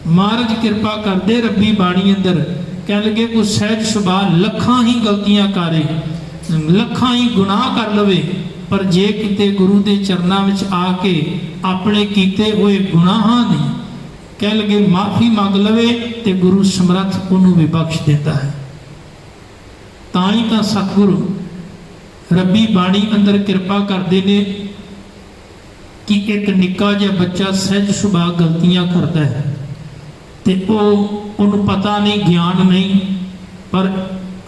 ਮਹਾਰਾਜ ਕਿਰਪਾ ਕਰਦੇ ਰੱਬੀ ਬਾਣੀ ਅੰਦਰ ਕਹਿ ਲਗੇ ਕੋਈ ਸਹਿਜ ਸੁਭਾਅ ਲੱਖਾਂ ਹੀ ਗਲਤੀਆਂ ਕਰੇ, ਲੱਖਾਂ ਹੀ ਗੁਨਾਹ ਕਰ ਲਵੇ, ਪਰ ਜੇ ਕਿਤੇ ਗੁਰੂ ਦੇ ਚਰਨਾਂ ਵਿੱਚ ਆ ਕੇ ਆਪਣੇ ਕੀਤੇ ਹੋਏ ਗੁਨਾਹਾਂ ਦੀ ਕਹਿ ਲਗੇ ਮਾਫੀ ਮੰਗ ਲਵੇ ਤੇ ਗੁਰੂ ਸਮਰੱਥ ਉਹਨੂੰ ਵੀ ਬਖਸ਼ ਦਿੰਦਾ ਹੈ। ਤਾਂ ਹੀ ਤਾਂ ਸਤਿਗੁਰੂ ਰੱਬੀ ਬਾਣੀ ਅੰਦਰ ਕਿਰਪਾ ਕਰਦੇ ਨੇ ਕਿ ਇੱਕ ਨਿੱਕਾ ਜਿਹਾ ਬੱਚਾ ਸਹਿਜ ਸੁਭਾਅ ਗਲਤੀਆਂ ਕਰਦਾ ਹੈ ਤੇ ਉਹਨੂੰ ਪਤਾ ਨਹੀਂ, ਗਿਆਨ ਨਹੀਂ, ਪਰ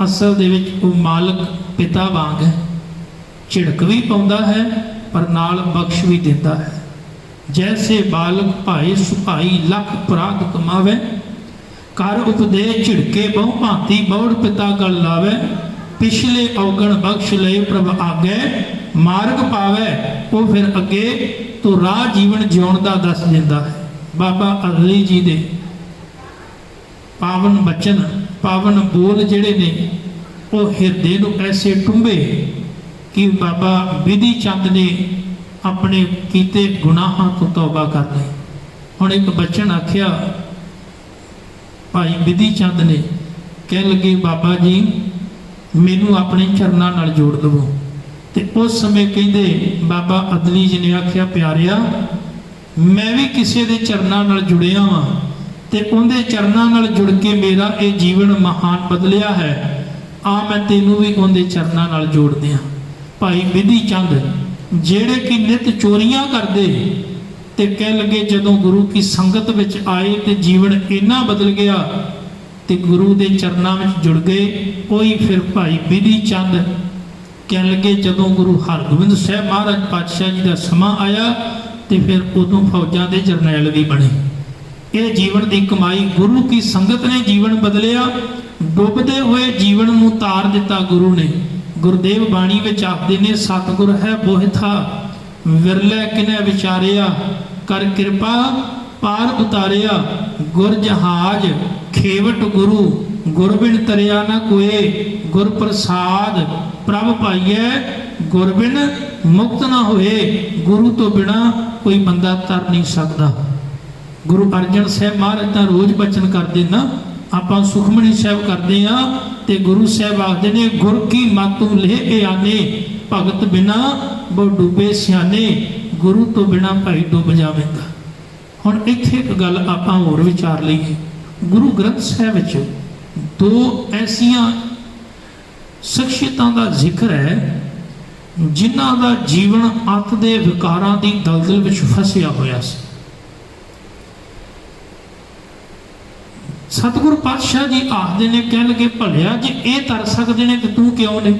ਅਸਲ ਦੇ ਵਿੱਚ ਉਹ ਮਾਲਕ ਪਿਤਾ ਵਾਂਗ ਹੈ, ਝਿੜਕ ਵੀ ਪਾਉਂਦਾ ਹੈ ਪਰ ਨਾਲ ਬਖਸ਼ ਵੀ ਦਿੰਦਾ ਹੈ। ਜੈਸੇ ਬਾਲਕ ਭਾਏ ਸੁਭਾਈ ਲੱਖ ਪ੍ਰਾਗ ਕਮਾਵੇ, ਕਰ ਉਪਦੇਸ਼ ਝਿੜਕੇ ਬਹੁ ਭਾਂਤੀ ਬੌੜ ਪਿਤਾ ਗਲ ਲਾਵੇ, ਪਿਛਲੇ ਔਗਣ ਬਖਸ਼ ਲਏ ਪ੍ਰਭ ਆਗੇ, ਮਾਰਗ ਪਾਵੇ ਉਹ ਫਿਰ ਅੱਗੇ ਤੋਂ ਰਾਹ ਜੀਵਨ ਜਿਉਣ ਦਾ ਦੱਸ ਦਿੰਦਾ ਹੈ। ਬਾਬਾ ਅਦਲੀ ਜੀ ਦੇ ਪਾਵਨ ਬਚਨ, ਪਾਵਨ ਬੋਲ ਜਿਹੜੇ ਨੇ ਉਹ ਹਿਰਦੇ ਨੂੰ ਐਸੇ ਟੁੰਬੇ ਕਿ ਬਾਬਾ ਬਿਧੀ ਚੰਦ ਨੇ ਆਪਣੇ ਕੀਤੇ ਗੁਨਾਹਾਂ ਤੋਂ ਤੌਬਾ ਕਰ ਲਈ। ਹੁਣ ਇੱਕ ਬਚਨ ਆਖਿਆ ਭਾਈ ਬਿਧੀ ਚੰਦ ਨੇ, ਕਹਿ ਲਗੇ ਬਾਬਾ ਜੀ ਮੈਨੂੰ ਆਪਣੇ ਚਰਨਾਂ ਨਾਲ ਜੋੜ ਦੇਵੋ। ਤੇ ਉਸ ਸਮੇਂ ਕਹਿੰਦੇ ਬਾਬਾ ਅਦਲੀ ਜੀ ਨੇ ਆਖਿਆ, ਪਿਆਰਿਆ ਮੈਂ ਵੀ ਕਿਸੇ ਦੇ ਚਰਨਾਂ ਨਾਲ ਜੁੜਿਆ ਵਾਂ ਤੇ ਉਹਦੇ ਚਰਨਾਂ ਨਾਲ ਜੁੜ ਕੇ ਮੇਰਾ ਇਹ ਜੀਵਨ ਮਹਾਨ ਬਦਲਿਆ ਹੈ, ਆ ਮੈਂ ਤੈਨੂੰ ਵੀ ਉਹਦੇ ਚਰਨਾਂ ਨਾਲ ਜੋੜ ਦਿਆਂ। ਭਾਈ ਬਿਧੀ ਚੰਦ ਜਿਹੜੇ ਕਿ ਨਿਤ ਚੋਰੀਆਂ ਕਰਦੇ ਤੇ ਕਹਿ ਲਗੇ ਜਦੋਂ ਗੁਰੂ ਕੀ ਸੰਗਤ ਵਿੱਚ ਆਏ ਤੇ ਜੀਵਨ ਇੰਨਾ ਬਦਲ ਗਿਆ ਤੇ ਗੁਰੂ ਦੇ ਚਰਨਾਂ ਵਿੱਚ ਜੁੜ ਗਏ। ਉਹੀ ਫਿਰ ਭਾਈ ਬਿਧੀ ਚੰਦ ਕਹਿ ਲਗੇ ਜਦੋਂ ਗੁਰੂ ਹਰਗੋਬਿੰਦ ਸਾਹਿਬ ਮਹਾਰਾਜ ਪਾਤਸ਼ਾਹ ਜੀ ਦਾ ਸਮਾਂ ਆਇਆ ਤੇ ਫਿਰ ਉਦੋਂ ਫੌਜਾਂ ਦੇ ਜਰਨੈਲ ਵੀ ਬਣੇ। ਇਹ ਜੀਵਨ ਦੀ ਕਮਾਈ, ਗੁਰੂ ਕੀ ਸੰਗਤ ਨੇ ਜੀਵਨ ਬਦਲਿਆ, ਡੁੱਬਦੇ ਹੋਏ ਜੀਵਨ ਨੂੰ ਤਾਰ ਦਿੱਤਾ ਗੁਰੂ ਨੇ। ਗੁਰਦੇਵ ਬਾਣੀ ਵਿੱਚ ਆਖਦੇ ਨੇ, ਸਤਿਗੁਰ ਹੈ ਬੋਹਿਥਾ ਵਿਰਲੇ ਕਿਨੇ ਵਿਚਾਰਿਆ, ਕਰ ਕਿਰਪਾ ਪਾਰ ਉਤਾਰਿਆ, ਗੁਰ ਜਹਾਜ ਖੇਵਟ ਗੁਰੂ, ਗੁਰ ਬਿਨ ਤਰਿਆ ਨਾ ਕੋਏ, ਗੁਰ ਪ੍ਰਸਾਦ ਪ੍ਰਭ ਪਾਈਐ, ਗੁਰ ਬਿਨ ਮੁਕਤ ਨਾ ਹੋਏ। ਗੁਰੂ ਤੋਂ ਬਿਨਾ ਕੋਈ ਬੰਦਾ ਤਰ ਨਹੀਂ ਸਕਦਾ। ਗੁਰੂ ਅਰਜਨ ਸਾਹਿਬ ਮਹਾਰਾਜ ਤਾਂ ਰੋਜ਼ ਬਚਨ ਕਰਦੇ ਨਾ, ਆਪਾਂ ਸੁਖਮਨੀ ਸਾਹਿਬ ਕਰਦੇ ਆ ਤੇ ਗੁਰੂ ਸਾਹਿਬ ਆਖਦੇ ਨੇ, ਗੁਰ ਕੀ ਮਾਤੂ ਲੇਹ ਆਨੇ, ਭਗਤ ਬਿਨਾ ਬਹੁ ਡੁੱਬੇ ਸਿਆਣੇ। ਗੁਰੂ ਤੋਂ ਬਿਨਾ ਭਾਈ ਡੁੱਬ ਜਾਵੇਗਾ। ਹੁਣ ਇੱਥੇ ਇੱਕ ਗੱਲ ਆਪਾਂ ਹੋਰ ਵਿਚਾਰ ਲਈਏ। ਗੁਰੂ ਗ੍ਰੰਥ ਸਾਹਿਬ ਵਿੱਚ ਦੋ ਐਸੀਆਂ ਸ਼ਖਸੀਅਤਾਂ ਦਾ ਜ਼ਿਕਰ ਹੈ ਜਿਨ੍ਹਾਂ ਦਾ ਜੀਵਨ ਅੱਤ ਦੇ ਵਿਕਾਰਾਂ ਦੀ ਦਲਦਲ ਵਿੱਚ ਫਸਿਆ ਹੋਇਆ ਸੀ। ਸਤਿਗੁਰ ਪਾਤਸ਼ਾਹ ਜੀ ਆਖਦੇ ਨੇ, ਕਹਿ ਲਗੇ ਭਲਿਆ ਜੇ ਇਹ ਤਰ ਸਕਦੇ ਨੇ ਤੇ ਤੂੰ ਕਿਉਂ ਨਹੀਂ।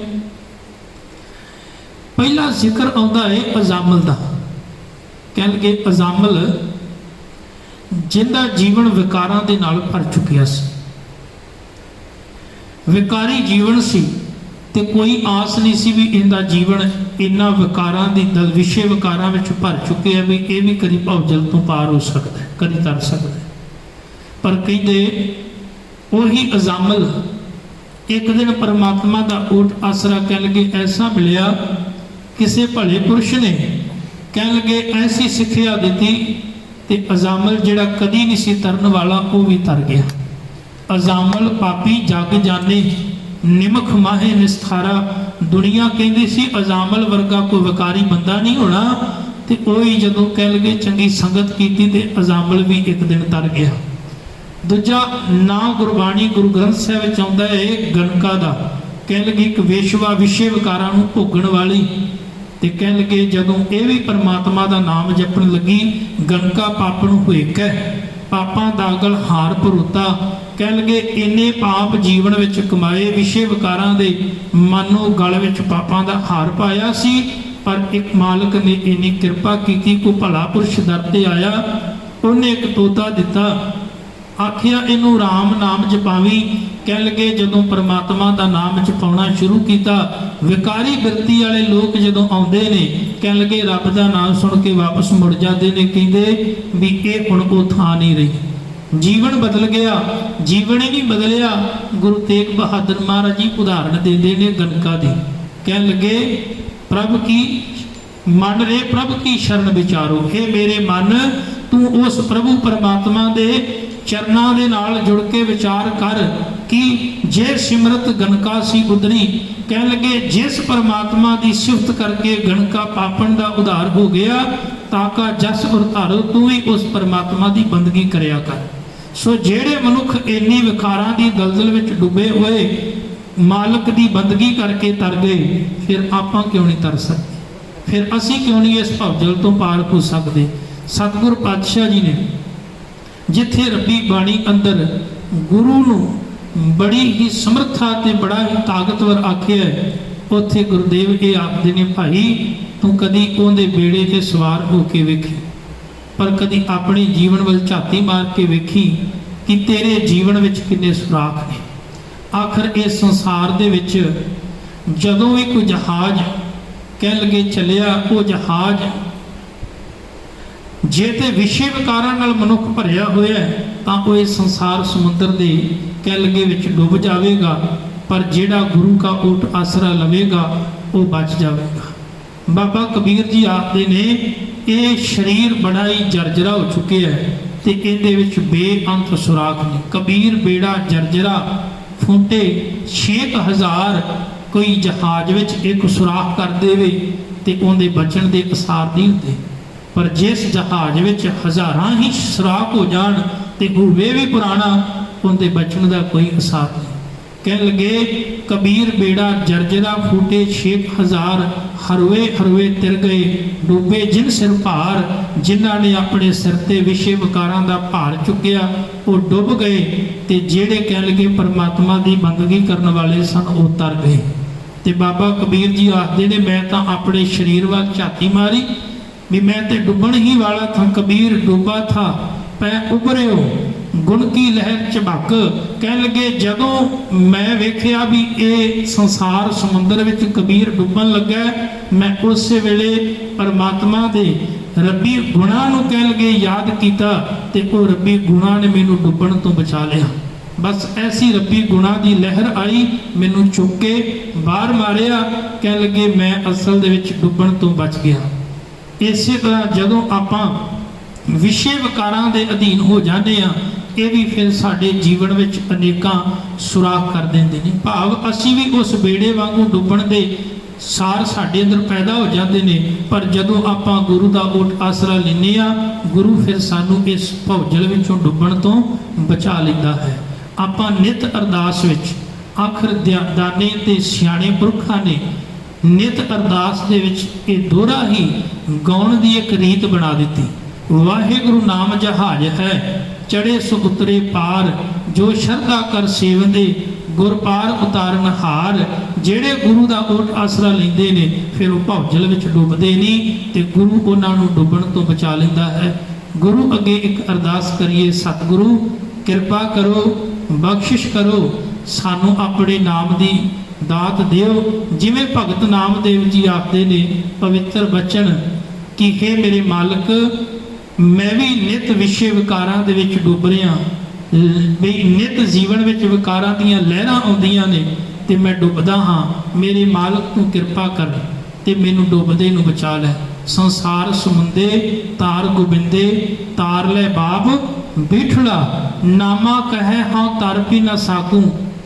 ਪਹਿਲਾ ਜ਼ਿਕਰ ਆਉਂਦਾ ਹੈ ਅਜ਼ਾਮਲ ਦਾ। ਕਹਿ ਲਗੇ ਅਜ਼ਾਮਲ ਜਿਹਦਾ ਜੀਵਨ ਵਿਕਾਰਾਂ ਦੇ ਨਾਲ ਭਰ ਚੁੱਕਿਆ ਸੀ, ਵਿਕਾਰੀ ਜੀਵਨ ਸੀ ਤੇ ਕੋਈ ਆਸ ਨਹੀਂ ਸੀ ਵੀ ਇਹਦਾ ਜੀਵਨ ਇਹਨਾਂ ਵਿਕਾਰਾਂ ਦੀ ਵਿਸ਼ੇ ਵਿਕਾਰਾਂ ਵਿੱਚ ਭਰ ਚੁੱਕਿਆ ਵੀ ਇਹ ਵੀ ਕਦੀ ਭਵਜਲ ਤੋਂ ਪਾਰ ਹੋ ਸਕਦਾ, ਕਦੀ ਤਰ ਸਕਦਾ। ਪਰ ਕਹਿੰਦੇ ਉਹੀ ਅਜ਼ਾਮਲ ਇੱਕ ਦਿਨ ਪਰਮਾਤਮਾ ਦਾ ਓਟ ਆਸਰਾ ਕਹਿ ਲਗੇ ਐਸਾ ਮਿਲਿਆ, ਕਿਸੇ ਭਲੇ ਪੁਰਸ਼ ਨੇ ਕਹਿ ਲਗੇ ਐਸੀ ਸਿੱਖਿਆ ਦਿੱਤੀ ਤੇ ਅਜ਼ਾਮਲ ਜਿਹੜਾ ਕਦੀ ਨਹੀਂ ਸੀ ਤਰਨ ਵਾਲਾ ਉਹ ਵੀ ਤਰ ਗਿਆ। ਅਜ਼ਾਮਲ ਪਾਪੀ ਜਗ ਜਾਣੇ, ਨਿਮਖ ਮਾਹੇ ਨਿਸਥਾਰਾ। ਦੁਨੀਆ ਕਹਿੰਦੀ ਸੀ ਅਜ਼ਾਮਲ ਵਰਗਾ ਕੋਈ ਵਿਕਾਰੀ ਬੰਦਾ ਨਹੀਂ ਹੋਣਾ ਤੇ ਉਹੀ ਜਦੋਂ ਕਹਿ ਲਗੇ ਚੰਗੀ ਸੰਗਤ ਕੀਤੀ ਤੇ ਅਜ਼ਾਮਲ ਵੀ ਇੱਕ ਦਿਨ ਤਰ ਗਿਆ। ਦੂਜਾ ਨਾਂ ਗੁਰਬਾਣੀ ਗੁਰੂ ਗ੍ਰੰਥ ਸਾਹਿਬ ਵਿੱਚ ਆਉਂਦਾ ਹੈ ਗਨਕਾ ਦਾ। ਕਹਿ ਲਗੇ ਇੱਕ ਵੇਸ਼ਵਾ ਵਿਸ਼ੇ ਵਿਕਾਰਾਂ ਨੂੰ ਭੋਗਣ ਵਾਲੀ ਤੇ ਕਹਿ ਲਗੇ ਜਦੋਂ ਇਹ ਵੀ ਪਰਮਾਤਮਾ ਦਾ ਨਾਮ ਜਪਣ ਲੱਗੀ, ਗਨਕਾ ਪਾਪ ਨੂੰ ਹੋਏਕੈ, ਪਾਪਾਂ ਦਾ ਗਲ ਹਾਰ ਭਰੋਤਾ, ਕਹਿਣ ਲੱਗੇ ਇੰਨੇ ਪਾਪ ਜੀਵਨ ਵਿੱਚ ਕਮਾਏ, ਵਿਸ਼ੇ ਵਿਕਾਰਾਂ ਦੇ ਮਨ ਨੂੰ ਗਲ ਵਿੱਚ ਪਾਪਾਂ ਦਾ ਹਾਰ ਪਾਇਆ ਸੀ, ਪਰ ਇੱਕ ਮਾਲਕ ਨੇ ਇੰਨੀ ਕਿਰਪਾ ਕੀਤੀ, ਕੋਈ ਭਲਾ ਪੁਰਸ਼ ਦਰ ਤੇ ਆਇਆ, ਉਹਨੇ ਇੱਕ ਤੋਤਾ ਦਿੱਤਾ, ਆਖਿਆ ਇਹਨੂੰ ਰਾਮ ਨਾਮ ਜਪਾਵੀਂ। ਕਹਿਣ ਲੱਗੇ ਜਦੋਂ ਪਰਮਾਤਮਾ ਦਾ ਨਾਮ ਜਪਾਉਣਾ ਸ਼ੁਰੂ ਕੀਤਾ, ਵਿਕਾਰੀ ਬਿਰਤੀ ਵਾਲੇ ਲੋਕ ਜਦੋਂ ਆਉਂਦੇ ਨੇ, ਕਹਿਣ ਲੱਗੇ ਰੱਬ ਦਾ ਨਾਮ ਸੁਣ ਕੇ ਵਾਪਸ ਮੁੜ ਜਾਂਦੇ ਨੇ, ਕਹਿੰਦੇ ਵੀ ਇਹ ਹੁਣ ਉਹ ਥਾਂ ਨਹੀਂ ਰਹੀ। ਜੀਵਨ ਬਦਲ ਗਿਆ, ਜੀਵਨ ਹੀ ਨਹੀਂ ਬਦਲਿਆ। ਗੁਰੂ ਤੇਗ ਬਹਾਦਰ ਮਹਾਰਾਜ ਜੀ ਉਦਾਹਰਣ ਦਿੰਦੇ ਨੇ ਗਨਕਾ ਦੀ, ਕਹਿਣ ਲੱਗੇ ਪ੍ਰਭ ਕੀ ਮਨ ਰੇ ਪ੍ਰਭ ਕੀ ਸ਼ਰਨ ਵਿਚਾਰੋ, ਇਹ ਮੇਰੇ ਮਨ ਤੂੰ ਉਸ ਪ੍ਰਭੂ ਪਰਮਾਤਮਾ ਦੇ ਚਰਨਾਂ ਦੇ ਨਾਲ ਜੁੜ ਕੇ ਵਿਚਾਰ ਕਰ ਕਿ ਜੇ ਸਿਮਰਤ ਗਨਕਾ ਸੀ ਉਦਰੀ। ਕਹਿਣ ਲੱਗੇ ਜਿਸ ਪਰਮਾਤਮਾ ਦੀ ਸਿਫਤ ਕਰਕੇ ਗਨਕਾ ਪਾਪਣ ਦਾ ਉਧਾਰ ਹੋ ਗਿਆ, ਤਾਕਾ ਜਸ ਉਰ ਧਾਰੋ, ਤੂੰ ਵੀ ਉਸ ਪਰਮਾਤਮਾ ਦੀ ਬੰਦਗੀ ਕਰਿਆ ਕਰ। ਸੋ ਜਿਹੜੇ ਮਨੁੱਖ ਇੰਨੀ ਵਿਕਾਰਾਂ ਦੀ ਦਲਦਲ ਵਿੱਚ ਡੁੱਬੇ ਹੋਏ ਮਾਲਕ ਦੀ ਬੰਦਗੀ ਕਰਕੇ ਤਰ ਗਏ, ਫਿਰ ਆਪਾਂ ਕਿਉਂ ਨਹੀਂ ਤਰ ਸਕਦੇ? ਫਿਰ ਅਸੀਂ ਕਿਉਂ ਨਹੀਂ ਇਸ ਭਵਜਲ ਤੋਂ ਪਾਰ ਹੋ ਸਕਦੇ? ਸਤਿਗੁਰ ਪਾਤਸ਼ਾਹ ਜੀ ਨੇ ਜਿੱਥੇ ਰੱਬੀ ਬਾਣੀ ਅੰਦਰ ਗੁਰੂ ਨੂੰ ਬੜੀ ਹੀ ਸਮਰੱਥਾ ਤੇ ਬੜਾ ਹੀ ਤਾਕਤਵਰ ਆਖਿਆ, ਉੱਥੇ ਗੁਰਦੇਵ ਇਹ ਆਖਦੇ ਨੇ, ਭਾਈ ਤੂੰ ਕਦੀ ਉਹਦੇ ਬੇੜੇ ਤੇ ਸਵਾਰ ਹੋ ਕੇ ਵੇਖੀ, ਪਰ ਕਦੀ ਆਪਣੇ ਜੀਵਨ ਵੱਲ ਝਾਤੀ ਮਾਰ ਕੇ ਵੇਖੀ ਕਿ ਤੇਰੇ ਜੀਵਨ ਵਿੱਚ ਕਿੰਨੇ ਸੁਰਾਖ ਨੇ। ਆਖਰ ਇਸ ਸੰਸਾਰ ਦੇ ਵਿੱਚ ਜਦੋਂ ਵੀ ਕੋਈ ਜਹਾਜ਼ ਕਹਿ ਲਗੇ ਚੱਲਿਆ, ਉਹ ਜਹਾਜ਼ ਜੇ ਤੇ ਵਿਸ਼ੇ ਵਿਕਾਰਾਂ ਨਾਲ ਮਨੁੱਖ ਭਰਿਆ ਹੋਇਆ ਤਾਂ ਉਹ ਇਸ ਸੰਸਾਰ ਸਮੁੰਦਰ ਦੇ ਕਹਿ ਲਗੇ ਵਿੱਚ ਡੁੱਬ ਜਾਵੇਗਾ, ਪਰ ਜਿਹੜਾ ਗੁਰੂ ਕਾ ਓਟ ਆਸਰਾ ਲਵੇਗਾ ਉਹ ਬਚ ਜਾਵੇਗਾ। ਬਾਬਾ ਕਬੀਰ ਜੀ ਆਖਦੇ ਨੇ ਇਹ ਸਰੀਰ ਬੜਾ ਹੀ ਜਰਜਰਾ ਹੋ ਚੁੱਕਿਆ ਹੈ ਤੇ ਇਹਦੇ ਵਿੱਚ ਬੇਅੰਤ ਸੁਰਾਖ ਨੇ। ਕਬੀਰ ਬੇੜਾ ਜਰਜਰਾ ਫੁੰਟੇ 6000 ਕੋਈ ਜਹਾਜ਼ ਵਿੱਚ ਇੱਕ ਸੁਰਾਖ ਕਰ ਦੇਵੇ ਤੇ ਉਹਦੇ ਬਚਣ ਦੇ ਅਸਾਰ ਨਹੀਂ ਹੁੰਦੇ, ਪਰ ਜਿਸ ਜਹਾਜ਼ ਵਿੱਚ ਹਜ਼ਾਰਾਂ ਹੀ ਸੁਰਾਖ ਹੋ ਜਾਣ ਤੇ ਹੋਵੇ ਵੀ ਪੁਰਾਣਾ, ਉਹਦੇ ਬਚਣ ਦਾ ਕੋਈ ਅਸਾਰ ਨਹੀਂ। ਕਹਿਣ ਲੱਗੇ ਕਬੀਰ ਬੇੜਾ ਜਰਜਰਾ ਫੂਟੇ 6000 ਹਰਵੇ ਹਰਵੇ ਤਿਰ ਗਏ, ਡੁੱਬੇ ਜਿਨ ਸਿਰ ਭਾਰ, ਜਿਨ੍ਹਾਂ ਨੇ ਆਪਣੇ ਸਿਰ ਤੇ ਵਿਸ਼ੇ ਵਿਕਾਰਾਂ ਦਾ ਭਾਰ ਚੁੱਕਿਆ ਉਹ ਡੁੱਬ ਗਏ, ਤੇ ਜਿਹੜੇ ਕਹਿਣ ਲੱਗੇ ਪਰਮਾਤਮਾ ਦੀ ਬੰਦਗੀ ਕਰਨ ਵਾਲੇ ਸਨ ਉਹ ਤਰ ਗਏ। ਤੇ ਬਾਬਾ ਕਬੀਰ ਜੀ ਆਖਦੇ ਨੇ ਮੈਂ ਤਾਂ ਆਪਣੇ ਸਰੀਰ ਵੱਲ ਝਾਤੀ ਮਾਰੀ ਵੀ ਮੈਂ ਤੇ ਡੁੱਬਣ ਹੀ ਵਾਲਾ ਥਾ, ਕਬੀਰ ਡੁੱਬਾ ਥਾ ਪੈ ਉਭਰਿਓ ਗੁਣ ਕੀ ਲਹਿਰ ਝਬਕ। ਕਹਿਣ ਲੱਗੇ ਜਦੋਂ ਮੈਂ ਵੇਖਿਆ ਵੀ ਇਹ ਸੰਸਾਰ ਸਮੁੰਦਰ ਵਿੱਚ ਕਬੀਰ ਡੁੱਬਣ ਲੱਗਾ, ਮੈਂ ਉਸੇ ਵੇਲੇ ਪਰਮਾਤਮਾ ਦੇ ਰੱਬੀ ਗੁਣਾਂ ਨੂੰ ਕਹਿਣ ਲੱਗੇ ਯਾਦ ਕੀਤਾ ਤੇ ਉਹ ਰੱਬੀ ਗੁਣਾਂ ਨੇ ਮੈਨੂੰ ਡੁੱਬਣ ਤੋਂ ਬਚਾ ਲਿਆ। ਬਸ ਐਸੀ ਰੱਬੀ ਗੁਣਾਂ ਦੀ ਲਹਿਰ ਆਈ, ਮੈਨੂੰ ਚੁੱਕ ਕੇ ਬਾਹਰ ਮਾਰਿਆ, ਕਹਿਣ ਲੱਗੇ ਮੈਂ ਅਸਲ ਦੇ ਵਿੱਚ ਡੁੱਬਣ ਤੋਂ ਬਚ ਗਿਆ। ਇਸੇ ਤਰ੍ਹਾਂ ਜਦੋਂ ਆਪਾਂ ਵਿਸ਼ੇ ਵਿਕਾਰਾਂ ਦੇ ਅਧੀਨ ਹੋ ਜਾਂਦੇ ਆ, ਇਹ ਵੀ ਫਿਰ ਸਾਡੇ ਜੀਵਨ ਵਿੱਚ ਅਨੇਕਾਂ ਸੁਰਾਖ ਕਰ ਦਿੰਦੇ ਨੇ। ਭਾਵ ਅਸੀਂ ਵੀ ਉਸ ਬੇੜੇ ਵਾਂਗੂ ਡੁੱਬਣ ਦੇ ਸਾਰ ਸਾਡੇ ਅੰਦਰ ਪੈਦਾ ਹੋ ਜਾਂਦੇ ਨੇ, ਪਰ ਜਦੋਂ ਆਪਾਂ ਗੁਰੂ ਦਾ ਓਟ ਆਸਰਾ ਲੈਂਦੇ ਆ, ਗੁਰੂ ਫਿਰ ਸਾਨੂੰ ਇਸ ਭੌਜਲ ਵਿੱਚੋਂ ਡੁੱਬਣ ਤੋਂ ਬਚਾ ਲੈਂਦਾ ਹੈ। ਆਪਾਂ ਨਿਤ ਅਰਦਾਸ ਵਿੱਚ ਆਖਰ ਦਾਨੇ ਤੇ ਸਿਆਣੇ ਪੁਰਖਾਂ ਨੇ ਨਿਤ ਅਰਦਾਸ ਦੇ ਵਿੱਚ ਇਹ ਦੋਹਰਾ ਹੀ ਗਾਉਣ ਦੀ ਇੱਕ ਰੀਤ ਬਣਾ ਦਿੱਤੀ। ਵਾਹਿਗੁਰੂ ਨਾਮ ਜਹਾਜ਼ ਹੈ ਚੜੇ ਸੋ ਉਤਰੇ ਪਾਰ, ਜੋ ਸ਼ਰਧਾ ਕਰ ਸੇਵੰਦੇ ਗੁਰ ਪਾਰ ਉਤਾਰਨ ਹਾਰ। ਜਿਹੜੇ ਗੁਰੂ ਦਾ ਓਟ ਆਸਰਾ ਲੈਂਦੇ ਨੇ ਫਿਰ ਉਹ ਭੌਜਲ ਵਿੱਚ ਡੁੱਬਦੇ ਨਹੀਂ ਤੇ ਗੁਰੂ ਉਹਨਾਂ ਨੂੰ ਡੁੱਬਣ ਤੋਂ ਬਚਾ ਲੈਂਦਾ ਹੈ। ਗੁਰੂ ਅੱਗੇ ਇੱਕ ਅਰਦਾਸ ਕਰੀਏ, ਸਤਿਗੁਰੂ ਕਿਰਪਾ ਕਰੋ, ਬਖਸ਼ਿਸ਼ ਕਰੋ, ਸਾਨੂੰ ਆਪਣੇ ਨਾਮ ਦੀ ਦਾਤ ਦਿਓ। ਜਿਵੇਂ ਭਗਤ ਨਾਮਦੇਵ ਜੀ ਆਖਦੇ ਨੇ ਪਵਿੱਤਰ ਬਚਨ ਕਿ ਹੇ ਮੇਰੇ ਮਾਲਕ, ਮੈਂ ਵੀ ਨਿਤ ਵਿਸ਼ੇ ਵਿਕਾਰਾਂ ਦੇ ਵਿੱਚ ਡੁੱਬ ਰਿਹਾ, ਵੀ ਨਿਤ ਜੀਵਨ ਵਿੱਚ ਵਿਕਾਰਾਂ ਦੀਆਂ ਲਹਿਰਾਂ ਆਉਂਦੀਆਂ ਨੇ ਤੇ ਮੈਂ ਡੁੱਬਦਾ ਹਾਂ। ਮੇਰੇ ਮਾਲਕ ਤੂੰ ਕਿਰਪਾ ਕਰ ਤੇ ਮੈਨੂੰ ਡੁੱਬਦੇ ਨੂੰ ਬਚਾ ਲੈ। ਸੰਸਾਰ ਸਮੁੰਦੇ ਤਾਰ ਗੋਬਿੰਦੇ, ਤਾਰ ਲੈ ਬਾਪ ਬਿਠੜਾ, ਨਾਮਾ ਕਹੈ ਹਾਂ ਤਰ ਪੀ ਨਾ ਸਾਕੂ,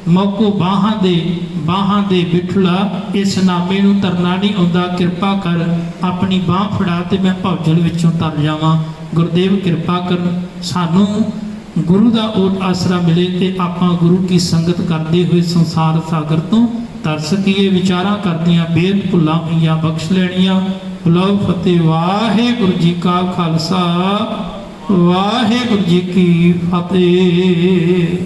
ਮੌਕੋ ਬਾਹਾਂ ਦੇ ਬਿਠੜਾ। ਇਸ ਨਾਮੇ ਨੂੰ ਤਰਨਾ ਨਹੀਂ ਆਉਂਦਾ, ਕਿਰਪਾ ਕਰ ਆਪਣੀ ਬਾਹ ਫੜਾ ਤੇ ਮੈਂ ਭੌਜਲ ਵਿੱਚੋਂ ਤਰ ਜਾਵਾਂ। ਗੁਰਦੇਵ ਕਿਰਪਾ ਕਰਨ ਸਾਨੂੰ ਗੁਰੂ ਦਾ ਓਟ ਆਸਰਾ ਮਿਲੇ ਤੇ ਆਪਾਂ ਗੁਰੂ ਕੀ ਸੰਗਤ ਕਰਦੇ ਹੋਏ ਸੰਸਾਰ ਸਾਗਰ ਤੋਂ ਤਰ ਸਕੀਏ। ਵਿਚਾਰਾਂ ਕਰਦੀਆਂ ਬੇਦ ਭੁੱਲਾਂ ਹੋਈਆਂ ਬਖਸ਼ ਲੈਣੀਆਂ। ਬੁਲਾਓ ਫਤਿਹ। ਵਾਹਿਗੁਰੂ ਜੀ ਕਾ ਖਾਲਸਾ, ਵਾਹਿਗੁਰੂ ਜੀ ਕੀ ਫਤਿਹ।